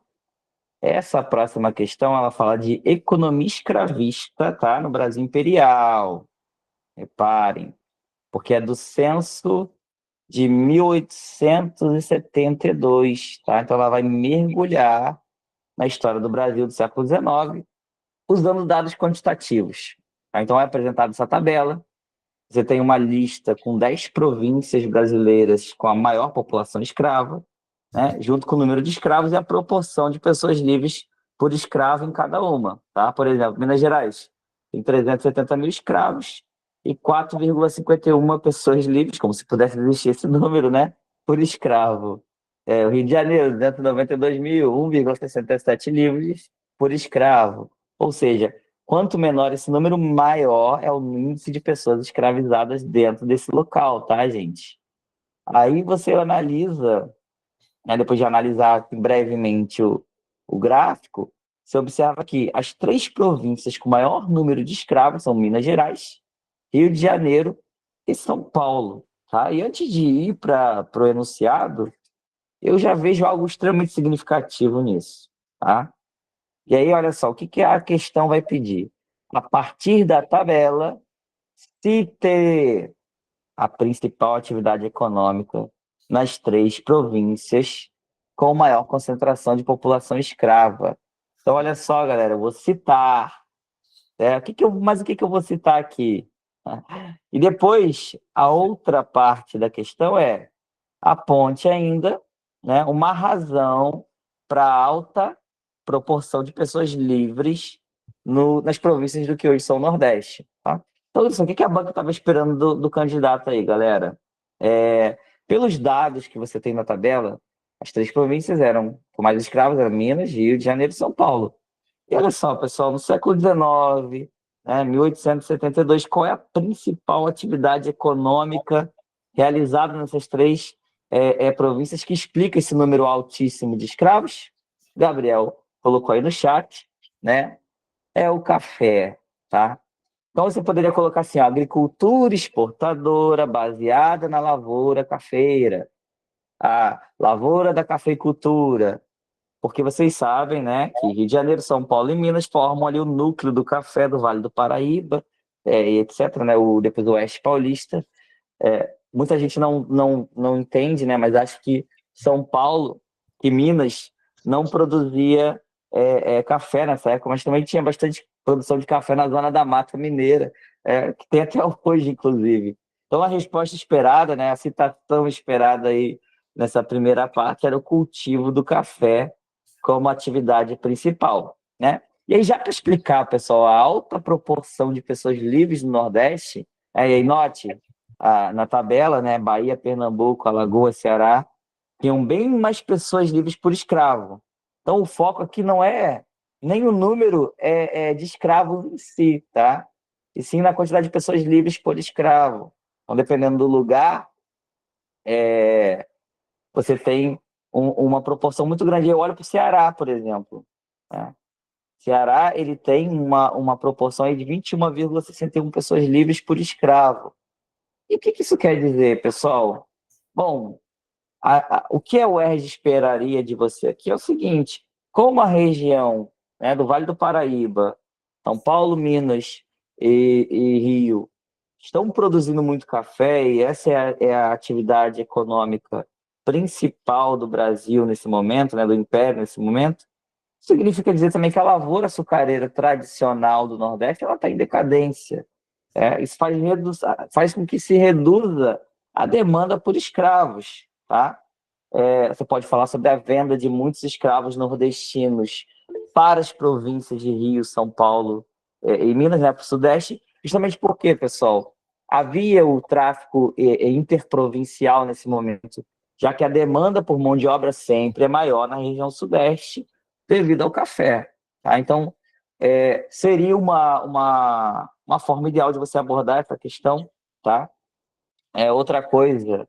S1: Essa próxima questão, ela fala de economia escravista, tá? No Brasil Imperial. Reparem, porque é do censo de 1872, tá? Então, ela vai mergulhar na história do Brasil do século XIX, usando dados quantitativos, tá? Então, é apresentada essa tabela. Você tem uma lista com 10 províncias brasileiras com a maior população escrava, né, junto com o número de escravos e a proporção de pessoas livres por escravo em cada uma. Tá? Por exemplo, Minas Gerais tem 370 mil escravos e 4,51 pessoas livres, como se pudesse existir esse número, né, por escravo. O Rio de Janeiro, 292 mil, 1,67 livres por escravo. Ou seja, quanto menor esse número, maior é o índice de pessoas escravizadas dentro desse local, tá, gente? Aí você analisa, né, depois de analisar aqui brevemente o gráfico, você observa que as três províncias com maior número de escravos são Minas Gerais, Rio de Janeiro e São Paulo. Tá? E antes de ir para o enunciado, eu já vejo algo extremamente significativo nisso. Tá? E aí, olha só, o que, que a questão vai pedir? A partir da tabela, se ter a principal atividade econômica nas três províncias com maior concentração de população escrava. Então, olha só, galera, eu vou citar. Mas o que, que eu vou citar aqui? E depois, a outra parte da questão é aponte ainda, né, uma razão para alta proporção de pessoas livres nas províncias do que hoje são o Nordeste. Tá? Então, isso, o que a banca estava esperando do candidato aí, galera? Pelos dados que você tem na tabela, as três províncias eram, com mais escravos, eram Minas, Rio de Janeiro e São Paulo. E olha só, pessoal, no século XIX, né, 1872, qual é a principal atividade econômica realizada nessas três províncias que explica esse número altíssimo de escravos? Gabriel colocou aí no chat, né? É o café, tá? Então você poderia colocar assim, ó, agricultura exportadora baseada na lavoura cafeira, a lavoura da cafeicultura, porque vocês sabem, né, que Rio de Janeiro, São Paulo e Minas formam ali o núcleo do café do Vale do Paraíba, e etc., né, depois do Oeste Paulista. Muita gente não entende, né, mas acho que São Paulo e Minas não produzia café nessa época, mas também tinha bastante produção de café na zona da Mata Mineira, que tem até hoje, inclusive. Então, a resposta esperada, né, a citação esperada aí nessa primeira parte era o cultivo do café como atividade principal, né? E aí, já para explicar, pessoal, a alta proporção de pessoas livres no Nordeste, e aí note, na tabela, né, Bahia, Pernambuco, Alagoas, Ceará, tinham bem mais pessoas livres por escravo. Então, o foco aqui não é nem o número de escravos em si, tá? E sim na quantidade de pessoas livres por escravo. Então, dependendo do lugar, você tem uma proporção muito grande. Eu olho para o Ceará, por exemplo. Né? Ceará ele tem uma proporção aí de 21,61 pessoas livres por escravo. E o que isso quer dizer, pessoal? Bom, o que a UERJ esperaria de você aqui é o seguinte: como a região, né, do Vale do Paraíba, São Paulo, Minas e Rio estão produzindo muito café e essa é a atividade econômica principal do Brasil nesse momento, né, do Império nesse momento, significa dizer também que a lavoura açucareira tradicional do Nordeste ela está em decadência. Isso faz com que se reduza a demanda por escravos, tá? Você pode falar sobre a venda de muitos escravos nordestinos para as províncias de Rio, São Paulo e Minas, né, para o Sudeste, justamente porque, pessoal, havia o tráfico interprovincial nesse momento, já que a demanda por mão de obra sempre é maior na região Sudeste devido ao café. Tá? Então, seria uma forma ideal de você abordar essa questão. Tá? Outra coisa,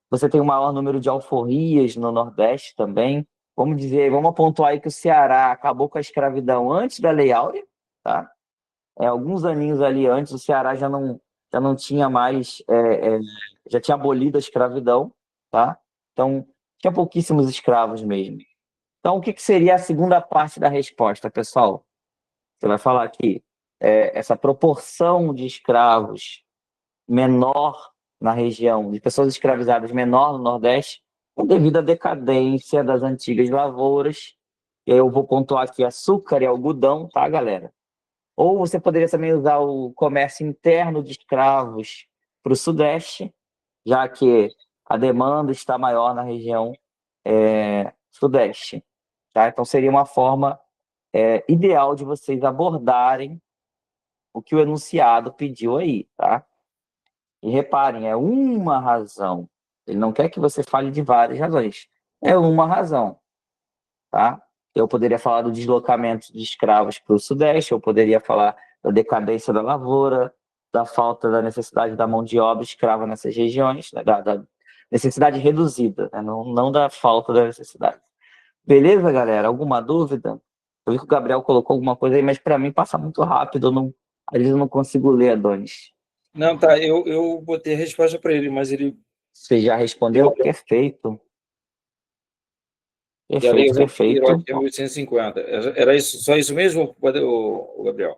S1: você tem um maior número de alforrias no Nordeste também. Vamos pontuar aí que o Ceará acabou com a escravidão antes da Lei Áurea, tá? Alguns aninhos ali antes, o Ceará já não tinha mais, já tinha abolido a escravidão, tá? Então, tinha pouquíssimos escravos mesmo. Então, o que seria a segunda parte da resposta, pessoal? Você vai falar que essa proporção de escravos menor na região, de pessoas escravizadas menor no Nordeste, devido à decadência das antigas lavouras. E aí eu vou pontuar aqui açúcar e algodão, tá, galera? Ou você poderia também usar o comércio interno de escravos para o Sudeste, já que a demanda está maior na região Sudeste. Tá? Então, seria uma forma ideal de vocês abordarem o que o enunciado pediu aí, tá? E reparem, é uma razão. Ele não quer que você fale de várias razões. É uma razão, tá? Eu poderia falar do deslocamento de escravos para o Sudeste, eu poderia falar da decadência da lavoura, da falta da necessidade da mão de obra escrava nessas regiões, né? Da necessidade reduzida, né? Não da falta da necessidade. Beleza, galera? Alguma dúvida? Eu vi que o Gabriel colocou alguma coisa aí, mas para mim passa muito rápido, às vezes eu não consigo ler, Adonis.
S2: Não, tá, eu botei a resposta para ele, mas ele...
S1: Você já respondeu? Perfeito.
S2: E a Lei
S1: Perfeito,
S2: Rouanet
S1: perfeito.
S2: de 1850. Era isso, só isso mesmo, o Gabriel?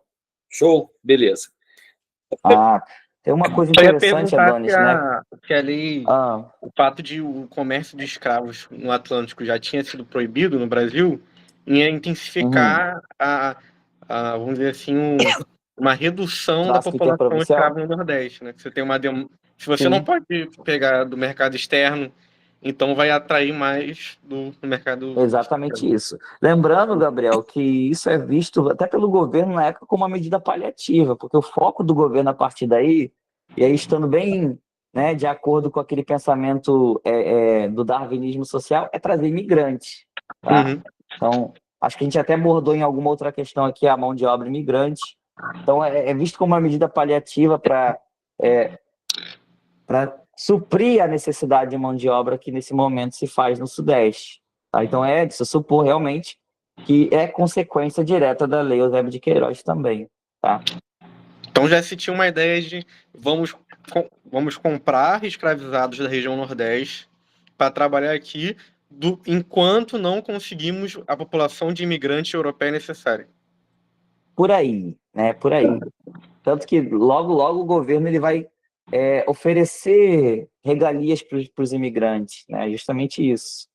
S2: Show? Beleza.
S1: Tem uma coisa
S3: Eu ia
S1: interessante,
S3: perguntar
S1: Adonis, né?
S3: se a lei, o fato de o comércio de escravos no Atlântico já tinha sido proibido no Brasil, ia intensificar vamos dizer assim, uma redução da
S1: Tráfico
S3: população
S1: interprovincial?
S3: escrava no Nordeste, né? Que você tem se você
S1: Sim.
S3: não pode pegar do mercado externo, então vai atrair mais do mercado.
S1: Exatamente isso. Lembrando, Gabriel, que isso é visto até pelo governo na época como uma medida paliativa, porque o foco do governo a partir daí, e aí estando bem, né, de acordo com aquele pensamento do darwinismo social, é trazer imigrantes. Tá?
S3: Uhum.
S1: Então, acho que a gente até abordou em alguma outra questão aqui a mão de obra imigrante. Então, é visto como uma medida paliativa para suprir a necessidade de mão de obra que nesse momento se faz no Sudeste. Tá? Então, é de se supor realmente que é consequência direta da Lei Eusébio de Queiroz também. Tá?
S3: Então já se tinha uma ideia de vamos comprar escravizados da região Nordeste para trabalhar aqui enquanto não conseguimos a população de imigrante europeia necessária.
S1: Por aí, né? Por aí. Tanto que logo, logo o governo ele vai oferecer regalias para os imigrantes, né? Justamente isso.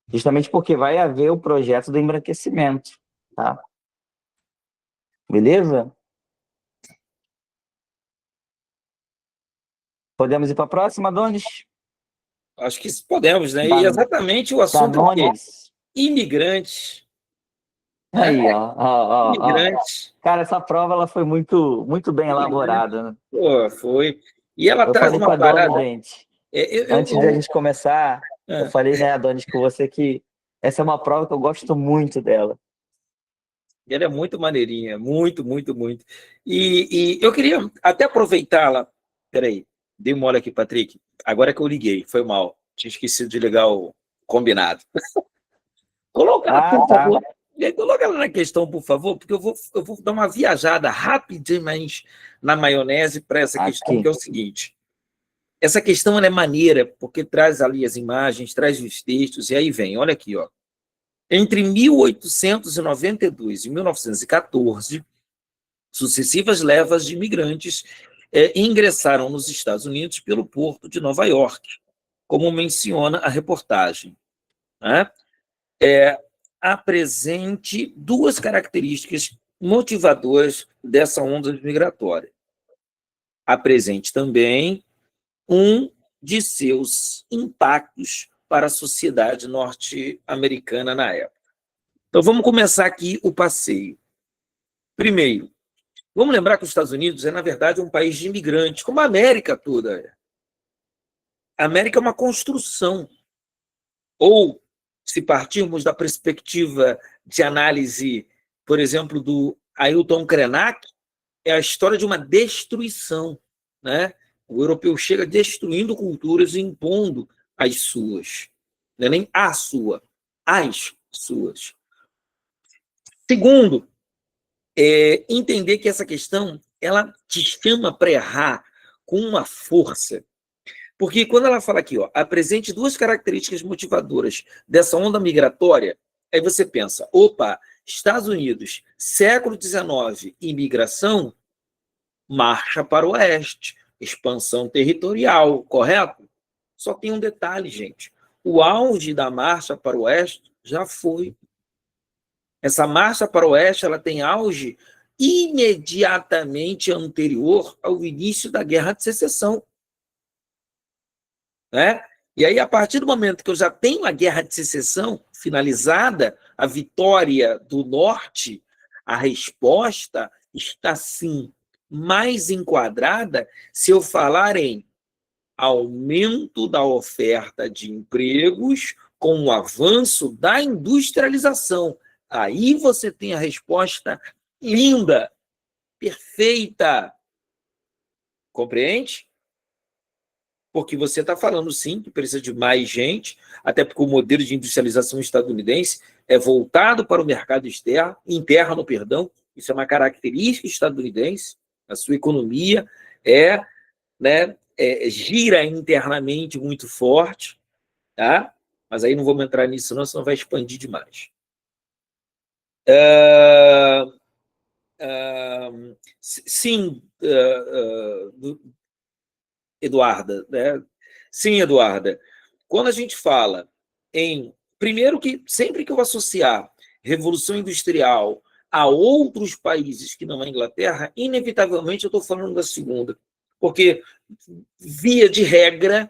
S1: Justamente porque vai haver o projeto do embranquecimento, tá? Beleza? Podemos ir para a próxima, Adonis?
S2: Acho que podemos, né? E exatamente o assunto é imigrantes.
S1: Aí, ó.
S2: Imigrantes.
S1: Cara, essa prova ela foi muito, muito bem elaborada, né?
S2: Pô, foi. E ela
S1: Eu
S2: traz
S1: falei com
S2: uma
S1: a Adonis,
S2: parada...
S1: gente, antes de a gente começar, eu falei, né, Adonis, com você que essa é uma prova que eu gosto muito dela.
S2: E ela é muito maneirinha, muito, muito, muito. E eu queria até aproveitá-la. Peraí, dei uma olha aqui, Patrick. Agora que eu liguei, foi mal. Tinha esquecido de ligar o combinado. Coloca ela, por favor. Coloca ela na questão, por favor, porque eu vou dar uma viajada rapidinho na maionese para essa questão, que é o seguinte. Essa questão ela é maneira, porque traz ali as imagens, traz os textos, e aí vem, olha aqui, ó. Entre 1892 e 1914, sucessivas levas de imigrantes ingressaram nos Estados Unidos pelo porto de Nova York, como menciona a reportagem. Né? apresente duas características motivadoras dessa onda migratória. Apresente também um de seus impactos para a sociedade norte-americana na época. Então, vamos começar aqui o passeio. Primeiro, vamos lembrar que os Estados Unidos é, na verdade, um país de imigrantes, como a América toda é. A América é uma construção. Ou, se partirmos da perspectiva de análise, por exemplo, do Ailton Krenak, é a história de uma destruição, né? O europeu chega destruindo culturas e impondo as suas. Não é nem a sua, as suas. Segundo, entender que essa questão ela te chama para errar com uma força. Porque quando ela fala aqui, ó, apresente duas características motivadoras dessa onda migratória, aí você pensa, opa, Estados Unidos, século XIX, imigração, marcha para o oeste, expansão territorial, correto? Só tem um detalhe, gente. O auge da marcha para o oeste já foi. Essa marcha para o oeste ela tem auge imediatamente anterior ao início da Guerra de Secessão. Né? E aí, a partir do momento que eu já tenho a Guerra de Secessão finalizada, a vitória do Norte, a resposta está, sim, mais enquadrada se eu falar em aumento da oferta de empregos com o avanço da industrialização. Aí você tem a resposta linda, perfeita. Compreende? Porque você está falando, sim, que precisa de mais gente, até porque o modelo de industrialização estadunidense é voltado para o mercado interno, isso é uma característica estadunidense, a sua economia gira internamente muito forte, tá? Mas aí não vamos entrar nisso não, senão vai expandir demais. Sim, Eduarda, né? Sim, Eduarda. Quando a gente fala em... Primeiro que sempre que eu associar Revolução Industrial a outros países que não a Inglaterra, inevitavelmente eu estou falando da segunda. Porque, via de regra,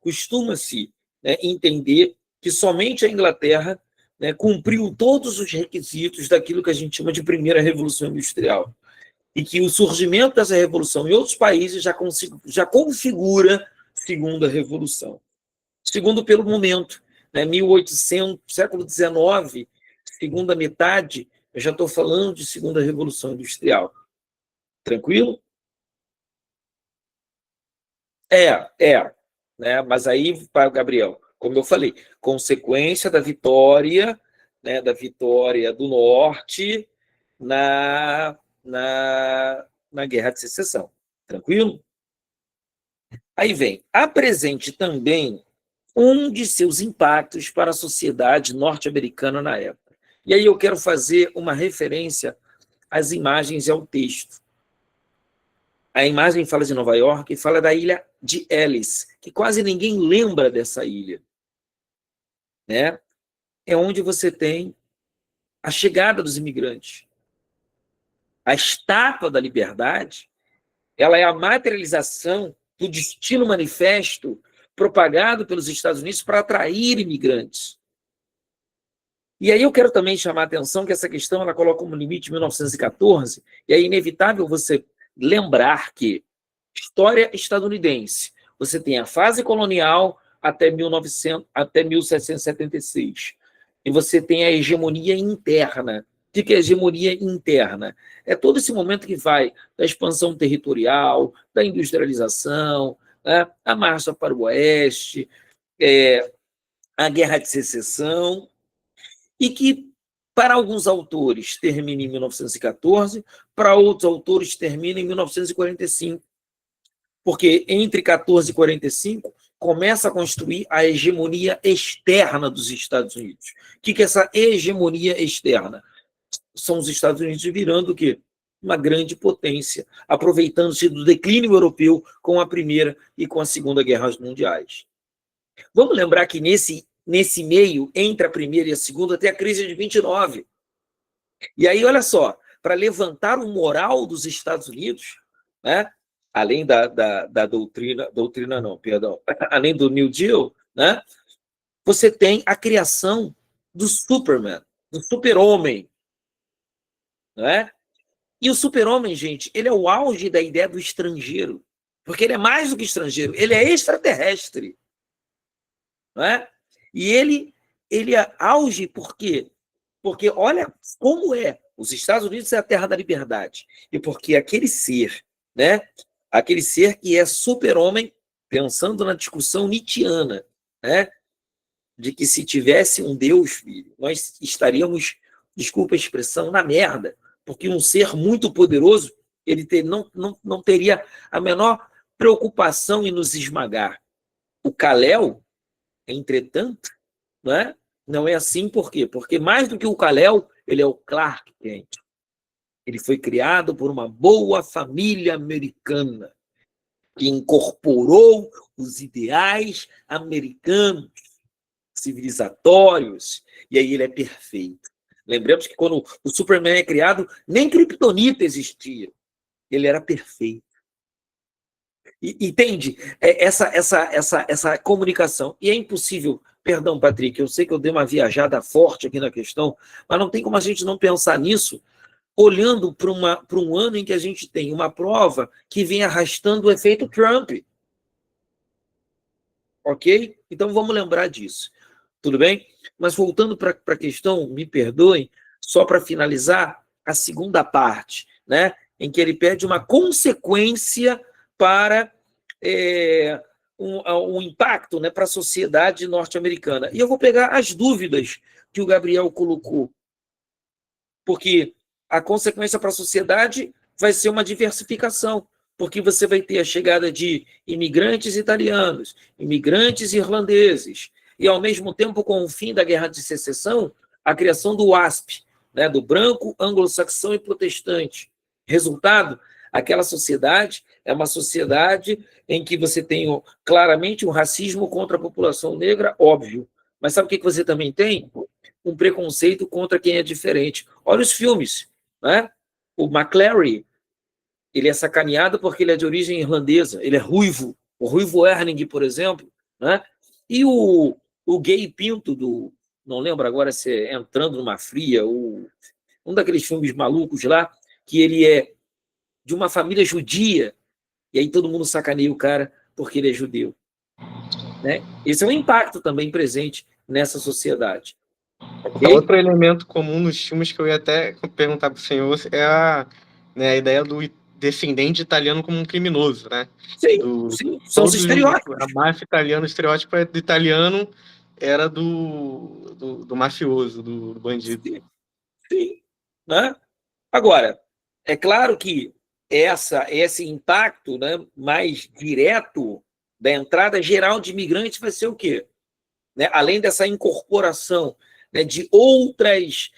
S2: costuma-se entender que somente a Inglaterra cumpriu todos os requisitos daquilo que a gente chama de primeira Revolução Industrial. E que o surgimento dessa revolução em outros países já configura segunda revolução. Segundo, pelo momento, 1800, século XIX, segunda metade, eu já estou falando de segunda revolução industrial. Tranquilo? Mas aí, Gabriel, como eu falei, consequência da vitória do Norte na Guerra de Secessão. Tranquilo? Aí vem, apresente também um de seus impactos para a sociedade norte-americana na época. E aí eu quero fazer uma referência às imagens e ao texto. A imagem fala de Nova York e fala da ilha de Ellis, que quase ninguém lembra dessa ilha. Né? É onde você tem a chegada dos imigrantes. A Estátua da Liberdade, ela é a materialização do destino manifesto propagado pelos Estados Unidos para atrair imigrantes. E aí eu quero também chamar a atenção que essa questão ela coloca como limite 1914, e é inevitável você lembrar que história estadunidense, você tem a fase colonial até 1776, e você tem a hegemonia interna. O que é hegemonia interna? É todo esse momento que vai da expansão territorial, da industrialização, a marcha para o oeste, a Guerra de Secessão, e que, para alguns autores, termina em 1914, para outros autores, termina em 1945. Porque entre 14 e 45, começa a construir a hegemonia externa dos Estados Unidos. O que é essa hegemonia externa? São os Estados Unidos virando o quê? Uma grande potência, aproveitando-se do declínio europeu com a Primeira e com a Segunda Guerras Mundiais. Vamos lembrar que nesse nesse meio, entre a primeira e a segunda, tem a crise de 29. E aí, olha só, para levantar o moral dos Estados Unidos, né, além da doutrina não, perdão, além do New Deal, né, você tem a criação do Superman, do super-homem, né? E o super-homem, gente, ele é o auge da ideia do estrangeiro, porque ele é mais do que estrangeiro, ele é extraterrestre, não é? E ele é auge por quê? Porque olha como é, os Estados Unidos é a terra da liberdade, e porque aquele ser, né? Aquele ser que é super-homem, pensando na discussão nietzschiana, né? De que se tivesse um Deus, filho, nós estaríamos, desculpa a expressão, na merda, porque um ser muito poderoso, ele não teria a menor preocupação em nos esmagar. O Kal-El, entretanto, não é assim, por quê? Porque mais do que o Kal-El, ele é o Clark Kent. Ele foi criado por uma boa família americana, que incorporou os ideais americanos, civilizatórios, e aí ele é perfeito. Lembramos que quando o Superman é criado, nem Kryptonita existia. Ele era perfeito. Entende? Essa comunicação. E é impossível, perdão, Patrick, eu sei que eu dei uma viajada forte aqui na questão, mas não tem como a gente não pensar nisso, olhando para um ano em que a gente tem uma prova que vem arrastando o efeito Trump. Ok? Então vamos lembrar disso. Tudo bem? Mas voltando para a questão, me perdoem, só para finalizar, a segunda parte, né, em que ele pede uma consequência para um impacto, né, para a sociedade norte-americana. E eu vou pegar as dúvidas que o Gabriel colocou, porque a consequência para a sociedade vai ser uma diversificação, porque você vai ter a chegada de imigrantes italianos, imigrantes irlandeses, e, ao mesmo tempo, com o fim da Guerra de Secessão, a criação do WASP, né, do branco, anglo-saxão e protestante. Resultado, aquela sociedade é uma sociedade em que você tem claramente um racismo contra a população negra, óbvio. Mas sabe o que você também tem? Um preconceito contra quem é diferente. Olha os filmes, né? O McClary, ele é sacaneado porque ele é de origem irlandesa, ele é ruivo. O Ruivo Erling, por exemplo, né? E o Gay Pinto, não lembro agora se é Entrando numa Fria, um daqueles filmes malucos lá, que ele é de uma família judia, e aí todo mundo sacaneia o cara porque ele é judeu. Né? Esse é um impacto também presente nessa sociedade. Okay?
S3: Outro elemento comum nos filmes que eu ia até perguntar para o senhor é a ideia do descendente italiano como um criminoso, né?
S2: Sim, são os estereótipos.
S3: A máfia italiana, o estereótipo do italiano era do mafioso, do bandido.
S2: Sim. Né? Agora, é claro que esse impacto, né, mais direto da entrada geral de imigrantes vai ser o quê? Né? Além dessa incorporação, né, de outros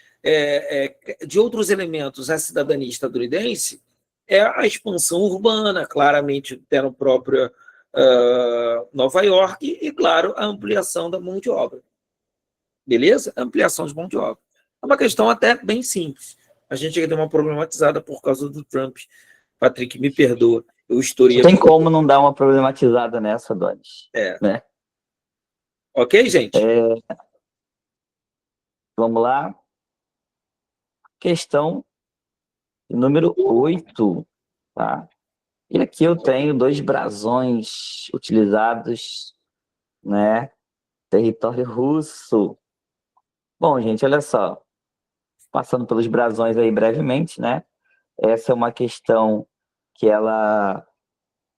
S2: elementos à cidadania estadunidense, é a expansão urbana, claramente até no próprio Nova York, e, claro, a ampliação da mão de obra. Beleza? Ampliação de mão de obra. É uma questão até bem simples. A gente deu uma problematizada por causa do Trump. Patrick, me perdoa. Eu estourei.
S1: Não tem como não dar uma problematizada nessa, Donis. Né?
S2: Ok, gente?
S1: Vamos lá. Questão número 8. Tá? E aqui eu tenho 2 brasões utilizados, né? Território russo. Bom, gente, olha só. Passando pelos brasões aí brevemente, né? Essa é uma questão que ela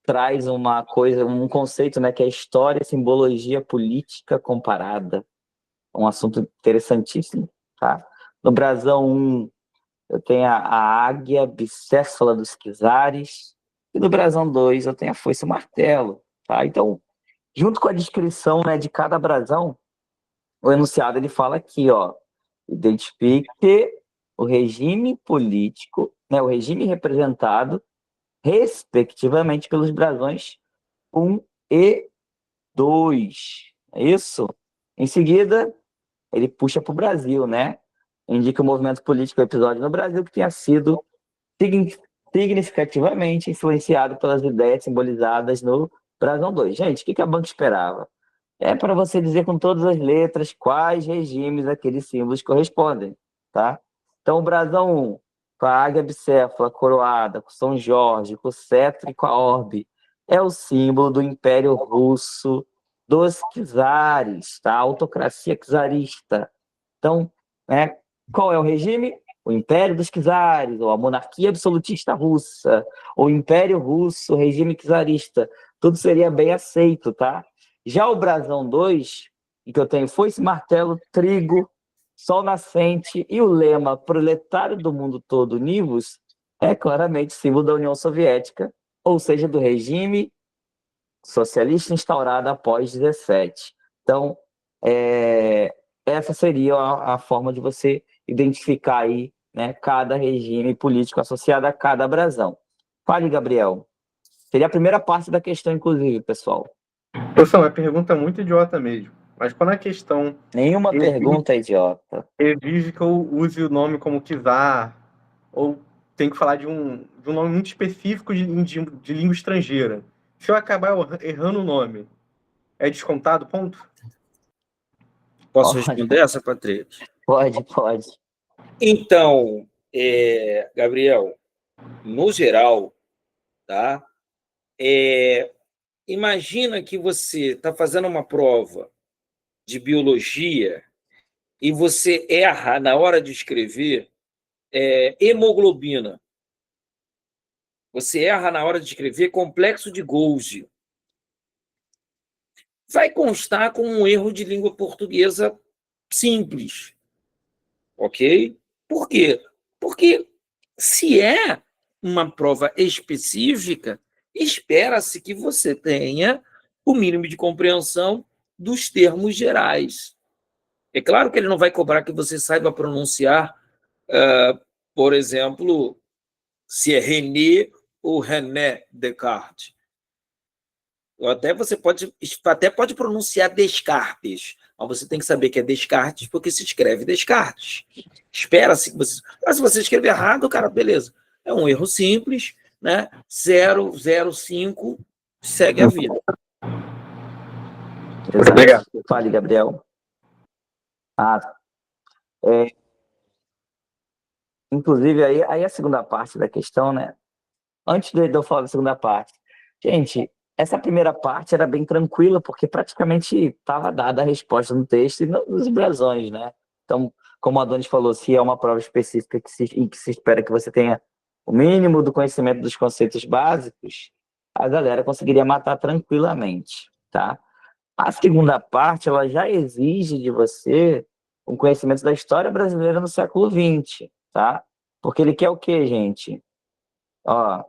S1: traz um conceito, né? Que é história e simbologia política comparada. Um assunto interessantíssimo, tá? No brasão 1, eu tenho a águia bicéfala dos czares. E no brasão 2, eu tenho a foice e o martelo, tá? Então, junto com a descrição, né, de cada brasão, o enunciado ele fala aqui, ó, identifique o regime político, né, o regime representado, respectivamente, pelos brasões 1 e 2. É isso? Em seguida, ele puxa para o Brasil, né? Indica o movimento político o episódio no Brasil que tenha sido significativamente influenciado pelas ideias simbolizadas no Brasão 2. Gente, o que a banca esperava? É para você dizer com todas as letras quais regimes aqueles símbolos correspondem, tá? Então, o Brasão 1, com a águia bicéfala coroada, com São Jorge, com o cetro e com a orbe, é o símbolo do Império Russo dos czares, tá? A autocracia czarista. Então, né, qual é o regime? O Império dos Czares, ou a monarquia absolutista russa, ou o Império Russo, o regime czarista. Tudo seria bem aceito, tá? Já o Brasão 2, em que eu tenho foice, martelo, trigo, sol nascente e o lema proletário do mundo todo univos, é claramente símbolo da União Soviética, ou seja, do regime socialista instaurado após 17. Então, essa seria a forma de você identificar aí, né, cada regime político associado a cada brasão. Fale, Gabriel. Seria a primeira parte da questão, inclusive, pessoal.
S3: Professor, é uma pergunta muito idiota mesmo. Mas quando a questão
S1: Nenhuma pergunta é idiota.
S3: exige que eu use o nome como czar, ou tem que falar de um nome muito específico de língua estrangeira. Se eu acabar errando o nome, é descontado, ponto?
S2: Posso responder essa, Patrick?
S1: Pode.
S2: Então, Gabriel, no geral, tá? Imagina que você está fazendo uma prova de biologia e você erra na hora de escrever hemoglobina. Você erra na hora de escrever complexo de Golgi. Vai constar como um erro de língua portuguesa simples. Ok? Por quê? Porque se é uma prova específica, espera-se que você tenha o mínimo de compreensão dos termos gerais. É claro que ele não vai cobrar que você saiba pronunciar, por exemplo, se é René ou René Descartes. Você até pode pronunciar Descartes, mas você tem que saber que é Descartes porque se escreve Descartes. Espera-se que você... Mas se você escrever errado, cara, beleza. É um erro simples, né? 005, segue a vida.
S1: Obrigado. Fale, Gabriel. Inclusive, aí a segunda parte da questão, né? Antes de eu falar da segunda parte, gente, essa primeira parte era bem tranquila, porque praticamente estava dada a resposta no texto e nos brasões, né? Então, como a Adonis falou, se é uma prova específica em que se espera que você tenha o mínimo do conhecimento dos conceitos básicos, a galera conseguiria matar tranquilamente, tá? A segunda parte, ela já exige de você um conhecimento da história brasileira no século XX, tá? Porque ele quer o quê, gente? Ó,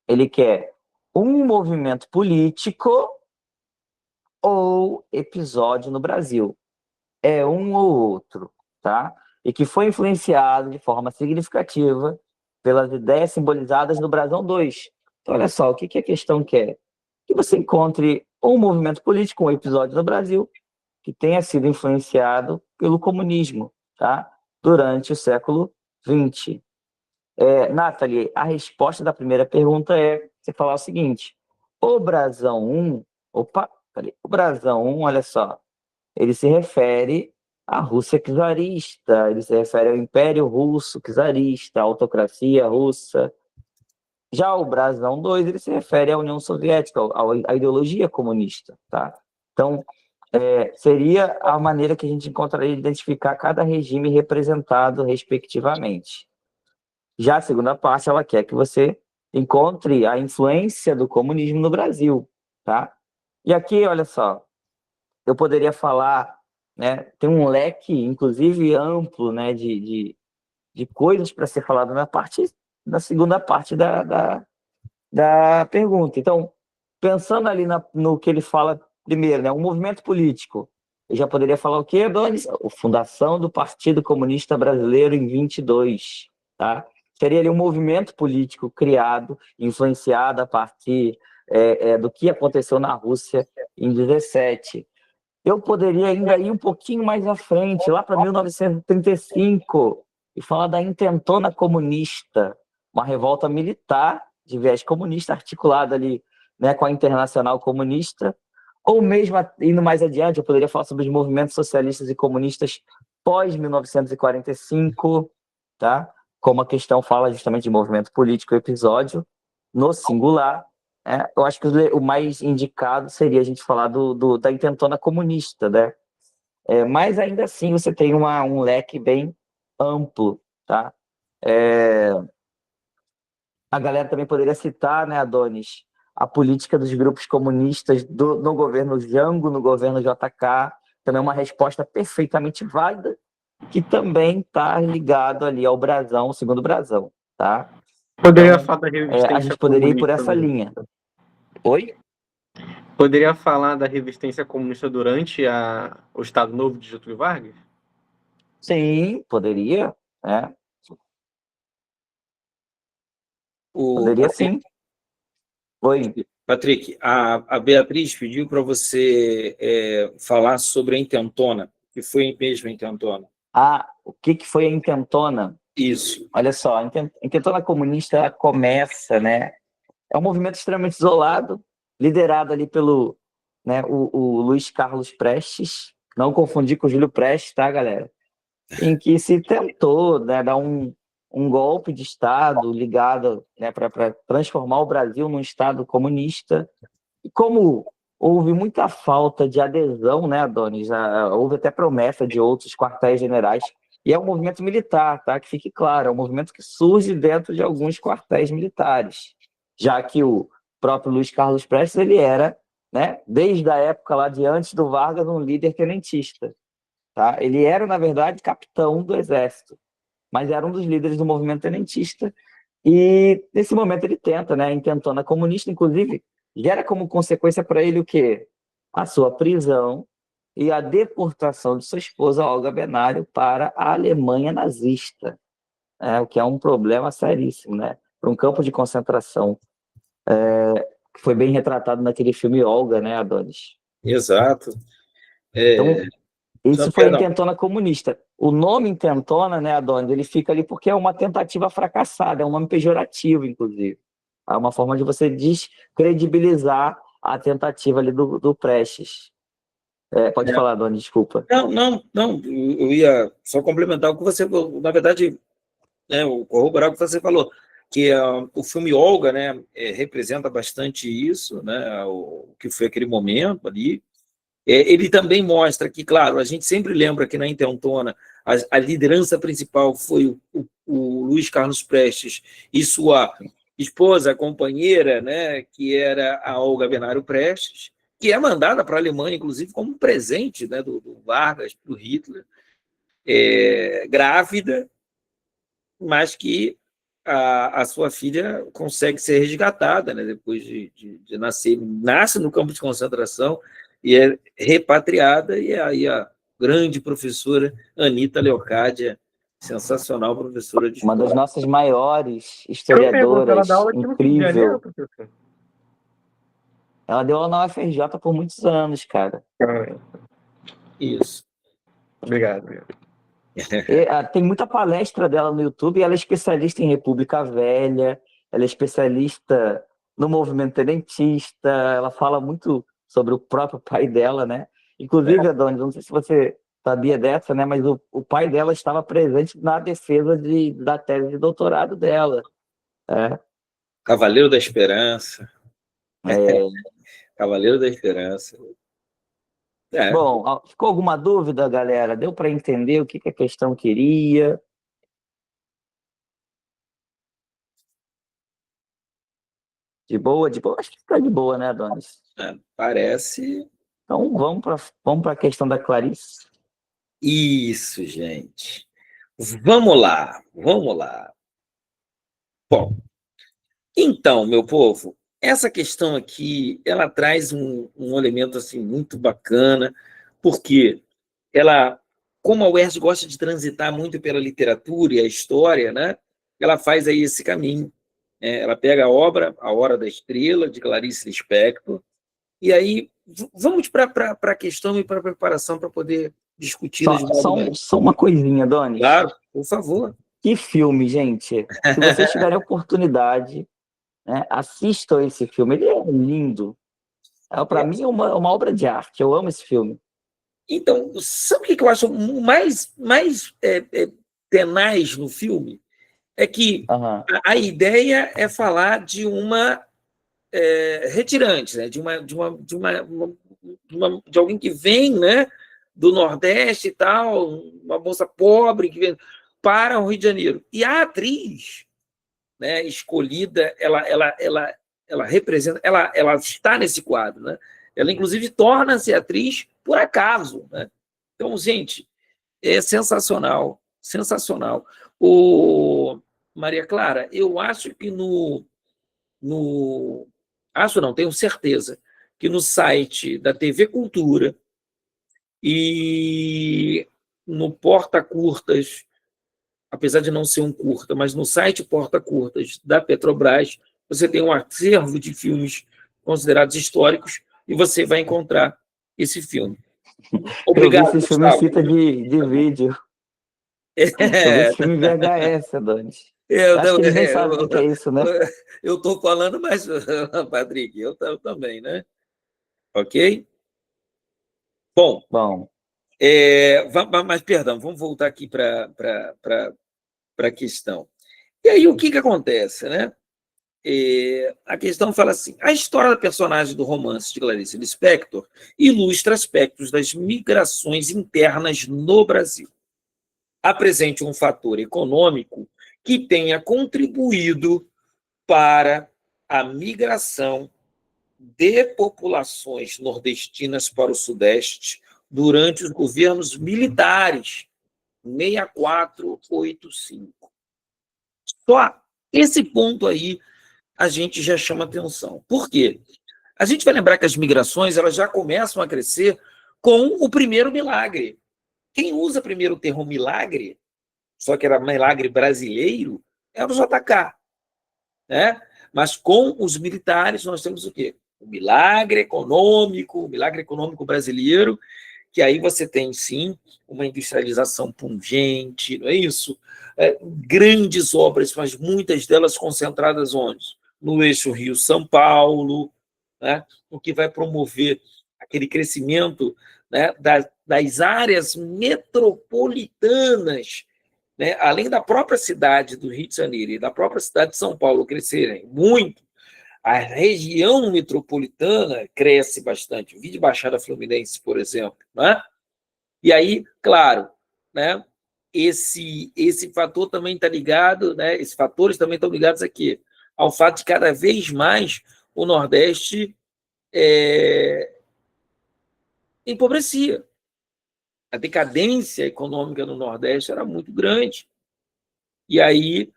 S1: ele quer um movimento político ou episódio no Brasil. É um ou outro, tá? E que foi influenciado de forma significativa pelas ideias simbolizadas no Brasão 2. Então, olha só, o que a questão quer? Que você encontre um movimento político, um episódio no Brasil, que tenha sido influenciado pelo comunismo, tá? Durante o século XX. Nathalie, a resposta da primeira pergunta é você falar o seguinte: o Brasão 1, o Brasão 1, olha só, ele se refere à Rússia czarista, ele se refere ao Império Russo czarista, à autocracia russa. Já o Brasão 2, ele se refere à União Soviética, à ideologia comunista, tá? Então, seria a maneira que a gente encontraria de identificar cada regime representado respectivamente. Já a segunda parte, ela quer que você encontre a influência do comunismo no Brasil, tá? E aqui, olha só, eu poderia falar, né, tem um leque, inclusive, amplo, né, de coisas para ser falado na segunda parte da pergunta. Então, pensando ali no que ele fala primeiro, né, um movimento político, eu já poderia falar o quê, Adonis? A fundação do Partido Comunista Brasileiro em 22, tá? Seria ali um movimento político criado, influenciado a partir do que aconteceu na Rússia em 17. Eu poderia ainda ir um pouquinho mais à frente, lá para 1935, e falar da intentona comunista, uma revolta militar de viés comunista articulada ali, né, com a Internacional Comunista, ou mesmo indo mais adiante, eu poderia falar sobre os movimentos socialistas e comunistas pós-1945, tá? Como a questão fala justamente de movimento político, episódio, no singular. Eu acho que o mais indicado seria a gente falar da intentona comunista, né? Mas ainda assim você tem um leque bem amplo, tá? A galera também poderia citar, né, Adonis, a política dos grupos comunistas no governo Jango, no governo JK, também é uma resposta perfeitamente válida, que também está ligado ali ao Brasão, o segundo Brasão, tá?
S3: Poderia
S1: Então,
S3: falar da
S1: a
S3: resistência
S1: gente poderia ir por
S3: comunista.
S1: essa linha. Oi?
S3: Poderia falar da resistência comunista durante o Estado Novo de Getúlio Vargas?
S1: Sim, poderia, né? Poderia
S2: Patrick,
S1: sim. Oi.
S2: Patrick, a Beatriz pediu para você falar sobre a intentona, que foi mesmo a intentona.
S1: O que foi a intentona?
S2: Isso.
S1: Olha só, a intentona comunista ela começa, né? É um movimento extremamente isolado, liderado ali pelo, né, o Luiz Carlos Prestes, não confundir com o Júlio Prestes, tá, galera? Em que se tentou, né, dar um golpe de Estado ligado, né, para transformar o Brasil num Estado comunista. E como houve muita falta de adesão, né, Adonis? Houve até promessa de outros quartéis generais. E é um movimento militar, tá? Que fique claro, é um movimento que surge dentro de alguns quartéis militares, já que o próprio Luiz Carlos Prestes ele era, né, desde a época lá de antes do Vargas, um líder tenentista, tá? Ele era, na verdade, capitão do exército, mas era um dos líderes do movimento tenentista. E nesse momento ele tenta, né, intentona comunista, inclusive gera como consequência para ele o quê? A sua prisão e a deportação de sua esposa Olga Benário para a Alemanha nazista, o que é um problema seríssimo, né? Para um campo de concentração, que foi bem retratado naquele filme Olga, né, Adonis?
S2: Exato.
S1: Então, isso foi a
S2: Perdão.
S1: intentona comunista. O nome intentona, né, Adonis, ele fica ali porque é uma tentativa fracassada, é um nome pejorativo, inclusive. É uma forma de você descredibilizar a tentativa ali do Prestes. Pode falar, Adonis, desculpa.
S2: Não, eu ia só complementar o que você, na verdade, corroborar o que você falou, que o filme Olga, né, representa bastante isso, né, o que foi aquele momento ali. Ele também mostra que, claro, a gente sempre lembra que na intentona a liderança principal foi o Luiz Carlos Prestes e sua esposa, a companheira, né, que era a Olga Benário Prestes, que é mandada para a Alemanha, inclusive, como um presente, né, do Vargas, do Hitler, grávida, mas que a sua filha consegue ser resgatada, né, depois de nascer. Nasce no campo de concentração e é repatriada, e aí a grande professora Anita Leocádia, sensacional professora de
S1: Uma das
S2: história.
S1: nossas maiores
S3: Eu pergunto, ela dá
S1: historiadoras,
S3: aula aqui no Rio de Janeiro,
S1: incrível.
S3: professor?
S1: Ela deu aula na UFRJ por muitos anos, cara.
S2: Isso.
S3: Obrigado.
S1: Tem muita palestra dela no YouTube, e ela é especialista em República Velha, ela é especialista no movimento tenentista, ela fala muito sobre o próprio pai dela, né? Inclusive, Adonis, não sei se você sabia dessa, né? Mas o pai dela estava presente na defesa da tese de doutorado dela.
S2: Cavaleiro da Esperança.
S1: É,
S2: Cavaleiro da Esperança.
S1: Bom, ficou alguma dúvida, galera? Deu para entender o que a questão queria? De boa, de boa? Acho que fica de boa, né, Adonis?
S2: Parece.
S1: Então, vamos para a questão da Clarice.
S2: Isso, gente. Vamos lá, vamos lá. Bom, então, meu povo, essa questão aqui, ela traz um elemento assim muito bacana, porque ela, como a UERJ gosta de transitar muito pela literatura e a história, né? Ela faz aí esse caminho. Ela pega a obra A Hora da Estrela, de Clarice Lispector, e aí vamos para a questão e para a preparação para poder discutir as
S1: Só uma coisinha, Doni.
S2: Claro, por favor.
S1: Que filme, gente. Se vocês tiverem oportunidade, né, assistam esse filme. Ele é lindo. Para mim, é uma obra de arte. Eu amo esse filme.
S2: Então, sabe o que eu acho mais tenaz no filme? É que a ideia é falar de uma retirante, né? De alguém que vem, né, do Nordeste e tal, uma moça pobre que vem para o Rio de Janeiro. E a atriz, né, escolhida, ela representa, ela está nesse quadro, né? Ela, inclusive, torna-se atriz por acaso, né? Então, gente, é sensacional, sensacional. Maria Clara, eu acho que acho não, tenho certeza que no site da TV Cultura e no Porta Curtas, apesar de não ser um curta, mas no site Porta Curtas da Petrobras, você tem um acervo de filmes considerados históricos e você vai encontrar esse filme. Obrigado,
S1: eu vi esse filme em fita de vídeo. Eu vi esse filme em VHS, Doni. Acho que eles nem sabem o que é isso, né?
S2: Eu estou falando, mas, Patrick, eu também, né? Ok? Bom. Mas, perdão, vamos voltar aqui para a questão. E aí, o que acontece, né? A questão fala assim: a história da personagem do romance de Clarice Lispector ilustra aspectos das migrações internas no Brasil. Apresente um fator econômico que tenha contribuído para a migração de populações nordestinas para o Sudeste durante os governos militares, 64-85. Só esse ponto aí a gente já chama atenção. Por quê? A gente vai lembrar que as migrações elas já começam a crescer com o primeiro milagre. Quem usa primeiro o termo milagre, só que era milagre brasileiro, é o JK. Né? Mas com os militares nós temos o quê? O milagre econômico brasileiro, que aí você tem, sim, uma industrialização pungente, não é isso? Grandes obras, mas muitas delas concentradas onde? No eixo Rio-São Paulo, né? O que vai promover aquele crescimento, né, das áreas metropolitanas, né? Além da própria cidade do Rio de Janeiro e da própria cidade de São Paulo crescerem muito, a região metropolitana cresce bastante. Vi de Baixada Fluminense, por exemplo. Né? E aí, claro, né, esse fator também está ligado, né, esses fatores também estão ligados aqui, ao fato de cada vez mais o Nordeste empobrecia. A decadência econômica no Nordeste era muito grande. E aí,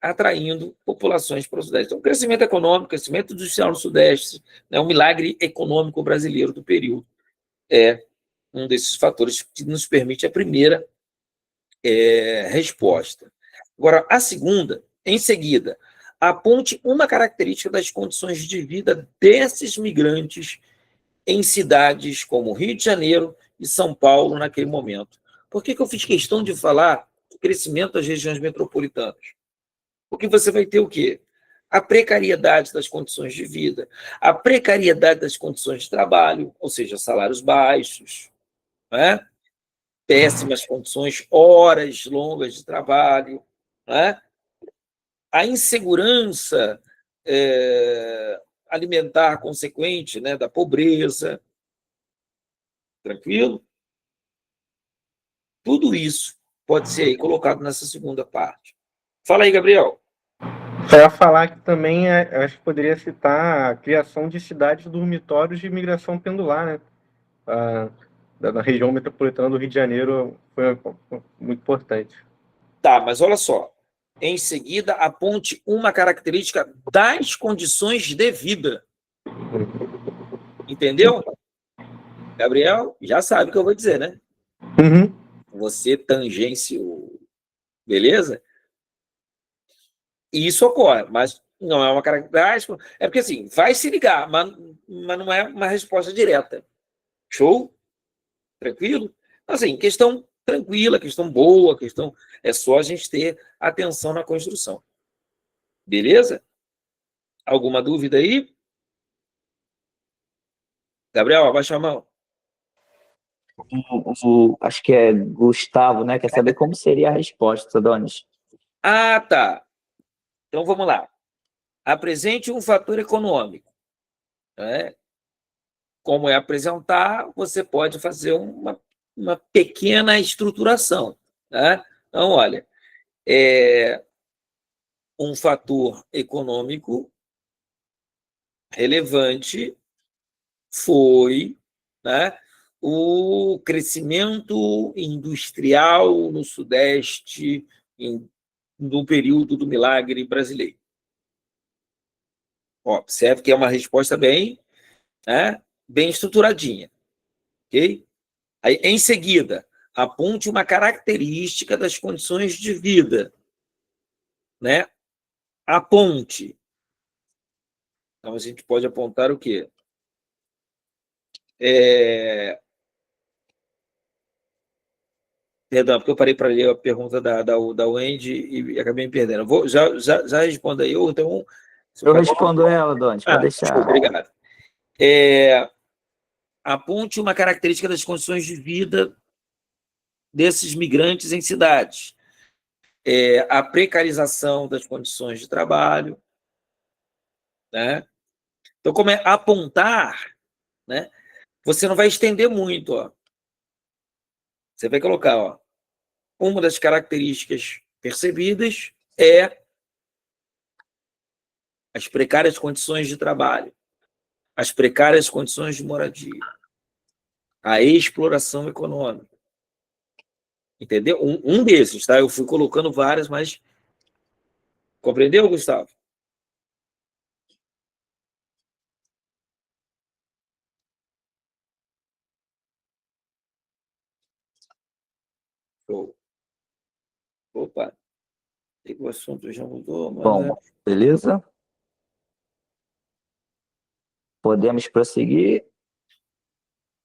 S2: atraindo populações para o Sudeste. Então, crescimento econômico, crescimento industrial no Sudeste, né, um milagre econômico brasileiro do período, é um desses fatores que nos permite a primeira resposta. Agora, a segunda, em seguida, aponte uma característica das condições de vida desses migrantes em cidades como Rio de Janeiro e São Paulo naquele momento. Por que eu fiz questão de falar do crescimento das regiões metropolitanas? Porque você vai ter o quê? A precariedade das condições de vida, a precariedade das condições de trabalho, ou seja, salários baixos, né? Péssimas condições, horas longas de trabalho, né? A insegurança alimentar consequente, né, da pobreza. Tranquilo? Tudo isso pode ser aí colocado nessa segunda parte. Fala aí, Gabriel.
S3: Só ia falar que também acho que poderia citar a criação de cidades dormitórios de imigração pendular, né? Da região metropolitana do Rio de Janeiro foi muito importante.
S2: Tá, mas olha só. Em seguida, aponte uma característica das condições de vida. Entendeu? Gabriel, já sabe o que eu vou dizer, né?
S3: Uhum.
S2: Você tangenciou. Beleza? E isso ocorre, mas não é uma característica. É porque, assim, vai se ligar, mas não é uma resposta direta. Show? Tranquilo? Assim, questão tranquila, questão boa, questão. É só a gente ter atenção na construção. Beleza? Alguma dúvida aí? Gabriel, abaixa a mão.
S1: Acho que é Gustavo, né? Quer saber como seria a resposta, Donis?
S2: Ah, tá. Então vamos lá. Apresente um fator econômico. Né? Como é apresentar, você pode fazer uma pequena estruturação. Né? Então, olha, um fator econômico relevante foi, né, o crescimento industrial no Sudeste no período do milagre brasileiro. Ó, observe que é uma resposta bem, né, bem estruturadinha. Ok? Aí, em seguida, aponte uma característica das condições de vida. Né? Aponte. Então, a gente pode apontar o quê? Perdão, porque eu parei para ler a pergunta da Wendy e acabei me perdendo. Já respondo aí. Ou então,
S1: Eu respondo ela, Donis, pode deixar.
S2: Obrigado. Aponte uma característica das condições de vida desses migrantes em cidades. A precarização das condições de trabalho. Né? Então, como é apontar, né? Você não vai estender muito. Ó. Você vai colocar, ó, uma das características percebidas é as precárias condições de trabalho, as precárias condições de moradia, a exploração econômica. Entendeu? Um desses, tá? Eu fui colocando vários, mas... Compreendeu, Gustavo? Show. Opa, o assunto já mudou, mas...
S1: Bom, beleza? Podemos prosseguir?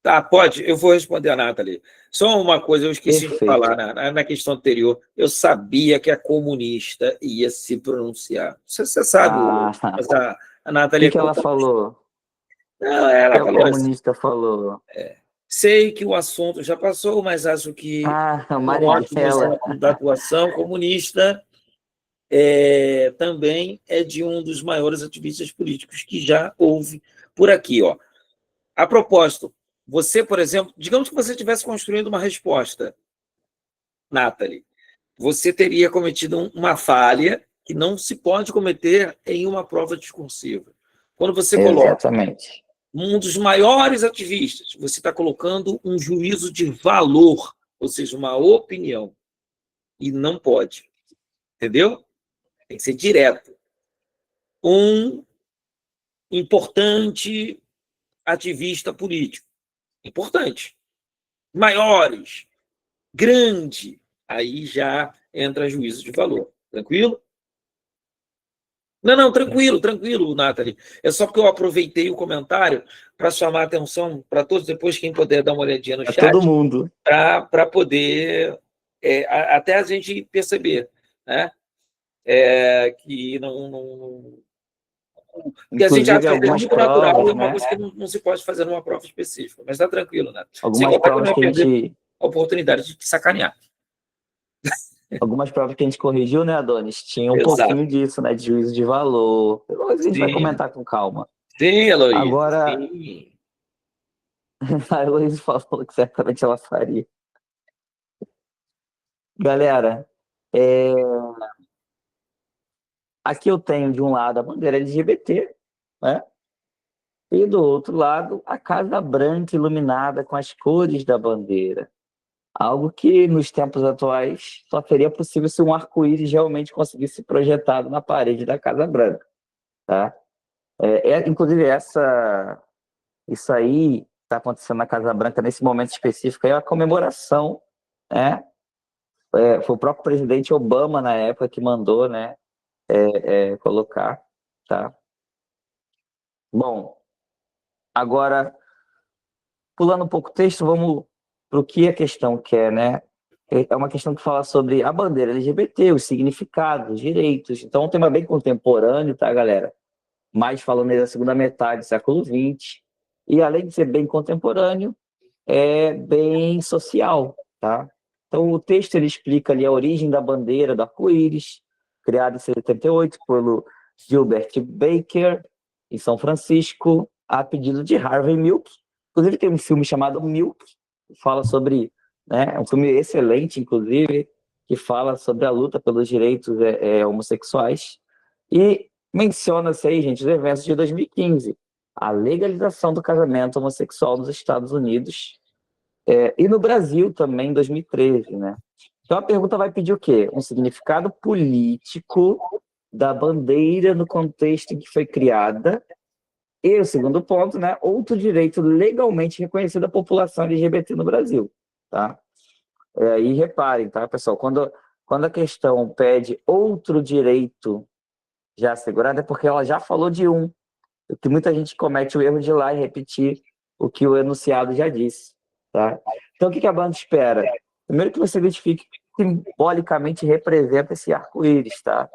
S2: Tá, pode. Eu vou responder a Nathalie. Só uma coisa, eu esqueci de falar na questão anterior. Eu sabia que a comunista ia se pronunciar. Você sabe, mas a Nathalie...
S1: O que ela falou?
S2: Não, ela
S1: O que
S2: falou
S1: a comunista falou?
S2: Sei que o assunto já passou, mas acho que um ótimo exemplo da atuação comunista também é de um dos maiores ativistas políticos que já houve por aqui. Ó. A propósito, você, por exemplo, digamos que você estivesse construindo uma resposta, Nathalie, você teria cometido uma falha que não se pode cometer em uma prova discursiva. Quando você coloca...
S1: Exatamente.
S2: Um dos maiores ativistas, você está colocando um juízo de valor, ou seja, uma opinião, e não pode. Entendeu? Tem que ser direto. Um importante ativista político. Importante. Maiores. Grande. Aí já entra juízo de valor. Tranquilo? Não, tranquilo, Nathalie. É só porque eu aproveitei o comentário para chamar a atenção para todos, depois quem puder dar uma olhadinha no chat.
S1: Todo mundo.
S2: Para poder até a gente perceber, né? Que não que a gente acha que é muito natural, é uma coisa que não se pode fazer numa prova específica, mas está tranquilo, né?
S1: Algumas provas que a gente...
S2: a oportunidade de te sacanear.
S1: Algumas provas que a gente corrigiu, né, Adonis? Tinha um pouquinho disso, né? De juízo de valor. A gente vai comentar com calma.
S2: Sim, Heloísa.
S1: Agora,
S2: sim.
S1: A Heloísa falou que certamente ela faria. Galera, aqui eu tenho de um lado a bandeira LGBT, né? E do outro lado a Casa Branca iluminada com as cores da bandeira. Algo que nos tempos atuais só seria possível se um arco-íris realmente conseguisse ser projetado na parede da Casa Branca. Tá? Inclusive, isso aí está acontecendo na Casa Branca nesse momento específico, é a comemoração, né? Foi o próprio presidente Obama, na época, que mandou, né, colocar, tá? Bom, agora, pulando um pouco o texto, vamos para o que a questão quer, né? É uma questão que fala sobre a bandeira LGBT, os significados, os direitos. Então, é um tema bem contemporâneo, tá, galera? Mais falando aí da segunda metade do século XX. E, além de ser bem contemporâneo, é bem social, tá? Então, o texto ele explica ali a origem da bandeira do arco-íris, criada em 78 pelo Gilbert Baker, em São Francisco, a pedido de Harvey Milk. Inclusive, tem um filme chamado Milk, que fala sobre, né, é um filme excelente, inclusive, que fala sobre a luta pelos direitos homossexuais. E menciona-se aí, gente, os eventos de 2015, a legalização do casamento homossexual nos Estados Unidos e no Brasil também, em 2013, né? Então a pergunta vai pedir o quê? Um significado político da bandeira no contexto em que foi criada. E o segundo ponto, né? Outro direito legalmente reconhecido da população LGBT no Brasil, tá? E reparem, tá, pessoal? Quando a questão pede outro direito já assegurado, é porque ela já falou de um. Que muita gente comete o erro de ir lá e repetir o que o enunciado já disse, tá? Então, o que a banda espera? Primeiro que você identifique que simbolicamente representa esse arco-íris, tá?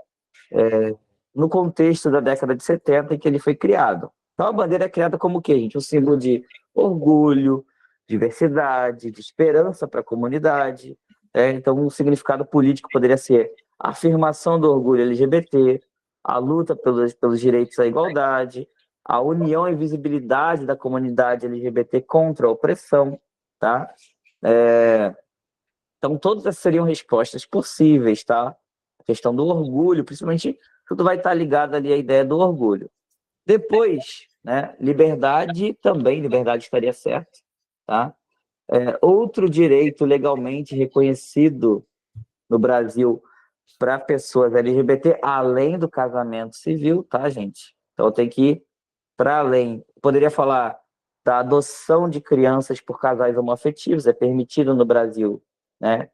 S1: No contexto da década de 70 em que ele foi criado. Então, a bandeira é criada como o quê, gente? Um símbolo de orgulho, diversidade, de esperança para a comunidade. Então, um significado político poderia ser a afirmação do orgulho LGBT, a luta pelos direitos à igualdade, a união e visibilidade da comunidade LGBT contra a opressão, tá? Então, todas essas seriam respostas possíveis, tá? A questão do orgulho, principalmente, tudo vai estar ligado ali à ideia do orgulho. Depois, né, liberdade também, liberdade estaria certo, tá? Outro direito legalmente reconhecido no Brasil para pessoas LGBT, além do casamento civil, tá, gente? Então, tem que ir para além. Poderia falar da adoção de crianças por casais homoafetivos, é permitido no Brasil, né?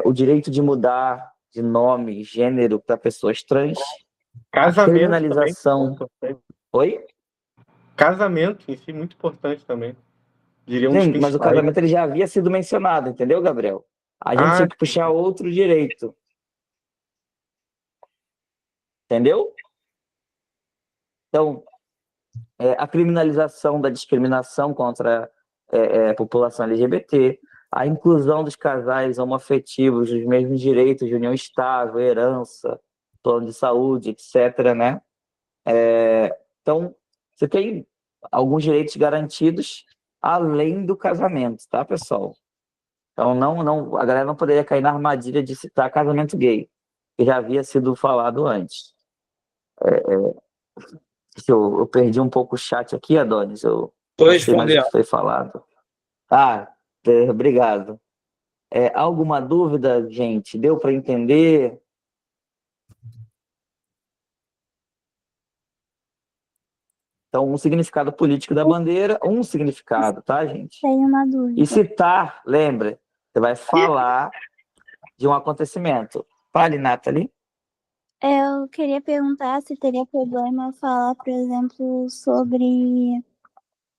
S1: O direito de mudar de nome, gênero para pessoas trans, a
S3: Casamento também.
S1: criminalização. Oi?
S3: Casamento em si, muito importante também. Diria um dos
S1: Sim, mas o
S3: principais.
S1: casamento ele já havia sido mencionado, entendeu, Gabriel? A gente
S3: Ah,
S1: tinha que puxar outro direito, entendeu? Então, a criminalização da discriminação contra a população LGBT, a inclusão dos casais homoafetivos, os mesmos direitos de união estável, herança, plano de saúde, etc., né? Então, você tem alguns direitos garantidos além do casamento, tá, pessoal? Então, a galera não poderia cair na armadilha de citar casamento gay, que já havia sido falado antes. Eu perdi um pouco o chat aqui, Adonis, eu
S2: Estou
S1: não sei mais o
S2: respondendo.
S1: que foi falado. Ah, obrigado. Alguma dúvida, gente? Deu para entender? Então, um significado político da bandeira, um significado, tá, gente?
S4: Tenho uma
S1: E
S4: dúvida.
S1: citar, lembra, você vai falar de um acontecimento. Fale, Nathalie.
S4: Eu queria perguntar se teria problema falar, por exemplo, sobre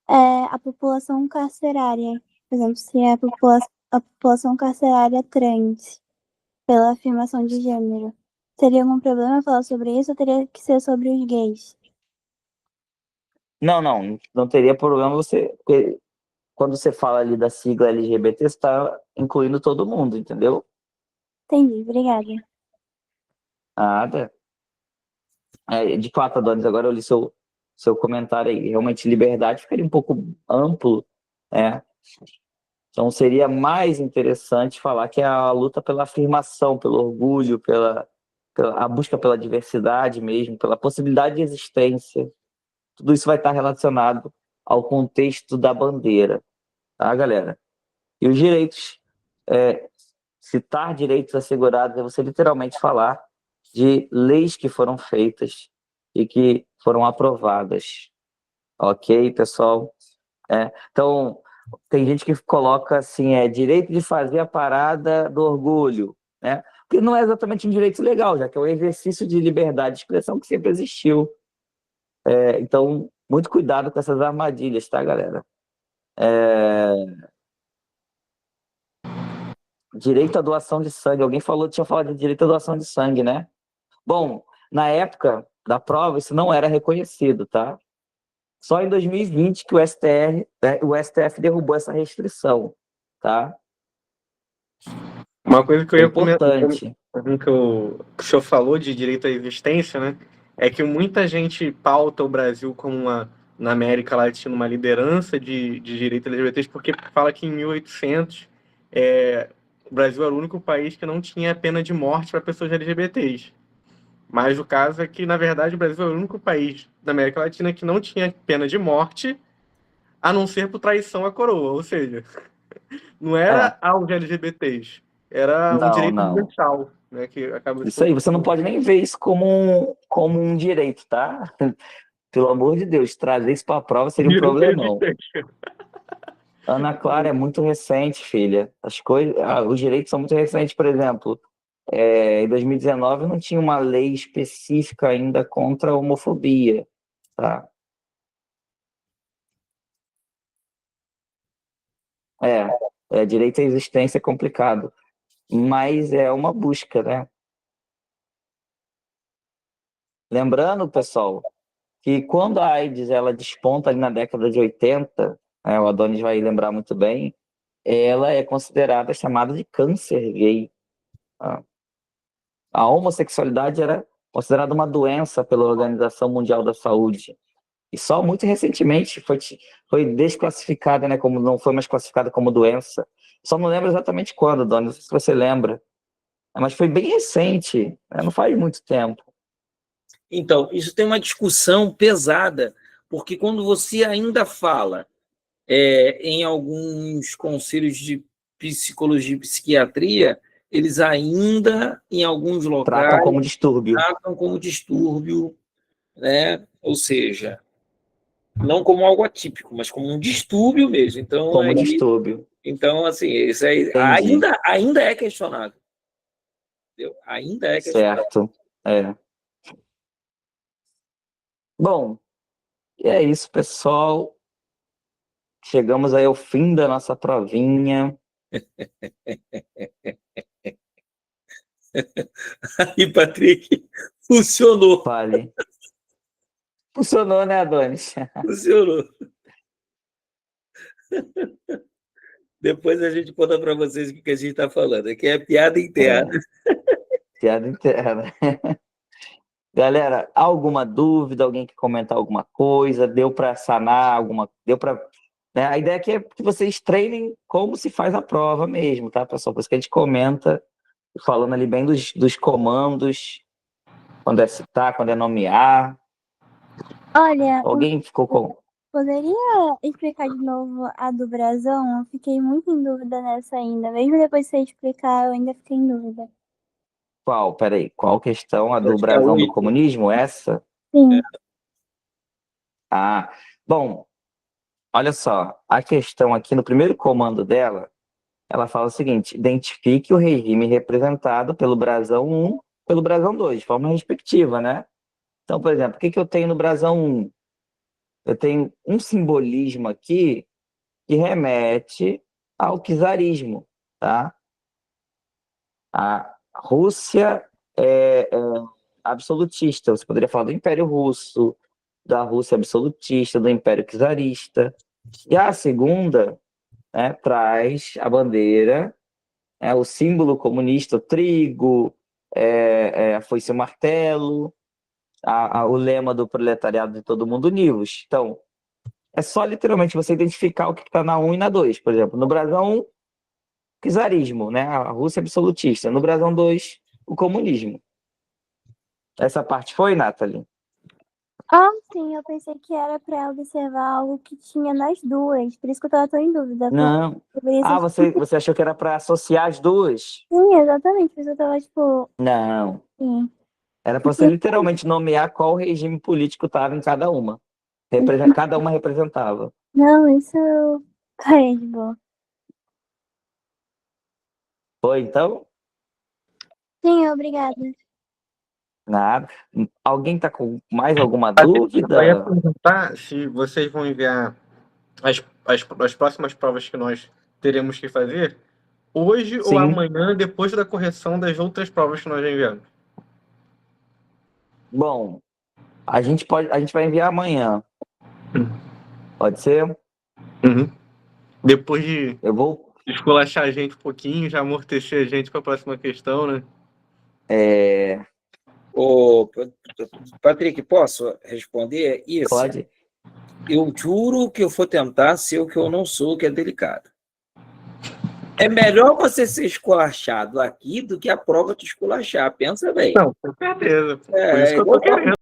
S4: a população carcerária. Por exemplo, se a população carcerária trans, pela afirmação de gênero. Teria algum problema falar sobre isso ou teria que ser sobre os gays?
S1: Não teria problema porque quando você fala ali da sigla LGBT, você está incluindo todo mundo, entendeu?
S4: Entendi, obrigada.
S1: Nada. De fato, Adonis, agora eu li seu comentário aí. Realmente, liberdade ficaria um pouco amplo, né? Então, seria mais interessante falar que é a luta pela afirmação, pelo orgulho, a busca pela diversidade mesmo, pela possibilidade de existência. Tudo isso vai estar relacionado ao contexto da bandeira, tá, galera? E os direitos, citar direitos assegurados é você literalmente falar de leis que foram feitas e que foram aprovadas. Ok, pessoal? Então, tem gente que coloca assim, direito de fazer a parada do orgulho, né? que não é exatamente um direito legal, já que é o exercício de liberdade de expressão que sempre existiu. Então, muito cuidado com essas armadilhas, tá, galera? Direito à doação de sangue. Alguém tinha falado de direito à doação de sangue, né? Bom, na época da prova, isso não era reconhecido, tá? Só em 2020 que o STF derrubou essa restrição, tá?
S3: Uma coisa que eu
S1: É
S3: ia comentar,
S1: importante.
S3: que o senhor falou de direito à existência, né? É que muita gente pauta o Brasil como na América Latina, uma liderança de direito LGBTs, porque fala que em 1800 o Brasil era o único país que não tinha pena de morte para pessoas LGBTs. Mas o caso é que, na verdade, o Brasil era o único país da América Latina que não tinha pena de morte, a não ser por traição à coroa. Ou seja, não
S1: É,
S3: era aos LGBTs, era um
S1: não,
S3: direito
S1: não.
S3: universal, né, que acaba se
S1: Isso aí, você não
S3: constituindo.
S1: pode nem ver isso como um direito, tá? Pelo amor de Deus, trazer isso para a prova seria um
S3: Direito à
S1: problemão.
S3: existência.
S1: Ana Clara é muito recente, filha. Os direitos são muito recentes, por exemplo. Em 2019 não tinha uma lei específica ainda contra a homofobia, tá? Direito à existência é complicado, mas é uma busca, né? Lembrando, pessoal, que quando a AIDS ela desponta ali na década de 80, o Adonis vai lembrar muito bem, ela é considerada chamada de câncer gay. Tá? A homossexualidade era considerada uma doença pela Organização Mundial da Saúde. E só muito recentemente foi desclassificada, né, como não foi mais classificada como doença. Só não lembro exatamente quando, Dona, não sei se você lembra. Mas foi bem recente, né, não faz muito tempo.
S2: Então, isso tem uma discussão pesada, porque quando você ainda fala em alguns conselhos de psicologia e psiquiatria, eles ainda, em alguns
S1: Tratam
S2: locais,
S1: como distúrbio.
S2: tratam como distúrbio, né? Ou seja, não como algo atípico, mas como um distúrbio mesmo. Então,
S1: Como distúrbio.
S2: assim, isso aí
S1: Entendi.
S2: ainda é questionável. Entendeu? Ainda é questionável.
S1: Certo. Bom, e é isso, pessoal. Chegamos aí ao fim da nossa provinha.
S2: Aí, Patrick, funcionou.
S1: Fale. Funcionou, né, Adonis?
S2: Funcionou. Depois a gente conta para vocês o que a gente está falando. Aqui é piada interna.
S1: Piada interna. Galera, alguma dúvida? Alguém quer comentar alguma coisa? Deu para sanar alguma? Deu para, né? A ideia aqui é que vocês treinem como se faz a prova mesmo, tá, pessoal? Por isso que a gente comenta, falando ali bem dos comandos, quando é citar, quando é nomear.
S4: Olha,
S1: Alguém ficou com
S4: poderia explicar de novo a do brasão? Eu fiquei muito em dúvida nessa ainda. Mesmo depois de você explicar, eu ainda fiquei em dúvida.
S1: qual? Peraí, qual questão? A do
S2: Acho que é a
S1: brasão do
S2: última.
S1: comunismo? Essa?
S4: Sim.
S1: Ah, bom, olha só, a questão aqui no primeiro comando dela, ela fala o seguinte: identifique o regime representado pelo brasão 1, pelo brasão 2, de forma respectiva, né? Então, por exemplo, o que eu tenho no brasão 1? Eu tenho um simbolismo aqui que remete ao czarismo, tá? A Rússia é absolutista. Você poderia falar do Império Russo, da Rússia absolutista, do Império czarista. E a segunda, né, traz a bandeira, o símbolo comunista, o trigo, a foice e o martelo, o lema do proletariado de todo mundo univos. Então, é só literalmente você identificar o que está na 1 e na 2. Por exemplo, no brasão 1, czarismo, né? A Rússia absolutista. No brasão 2, o comunismo. Essa parte foi, Nathalie?
S4: Ah, sim, eu pensei que era pra observar algo que tinha nas duas. Por isso que eu tava tão em dúvida.
S1: Não. Ah, você achou que era para associar as duas?
S4: Sim, exatamente. Por isso eu tava, tipo,
S1: Não.
S4: sim.
S1: Era para você literalmente nomear qual regime político estava em cada uma. Cada uma representava.
S4: Não, isso eu parei de boa.
S1: Foi, então?
S4: Sim, obrigada.
S1: Nada. Alguém está com mais alguma
S3: Eu ia
S1: dúvida?
S3: perguntar se vocês vão enviar as próximas provas que nós teremos que fazer hoje ou
S1: Sim.
S3: amanhã, depois da correção das outras provas que nós já enviamos.
S1: Bom, a gente vai enviar amanhã. Pode ser?
S3: Uhum. Depois de
S1: Eu vou.
S3: esculachar a gente um pouquinho, já amortecer a gente para a próxima questão, né?
S2: Ô, Patrick, posso responder isso?
S1: Pode.
S2: Eu juro que eu vou tentar ser o que eu não sou, que é delicado. É melhor você ser esculachado aqui do que a prova te esculachar. Pensa bem.
S3: Não, com certeza. Por isso que eu
S2: igual
S3: tô querendo.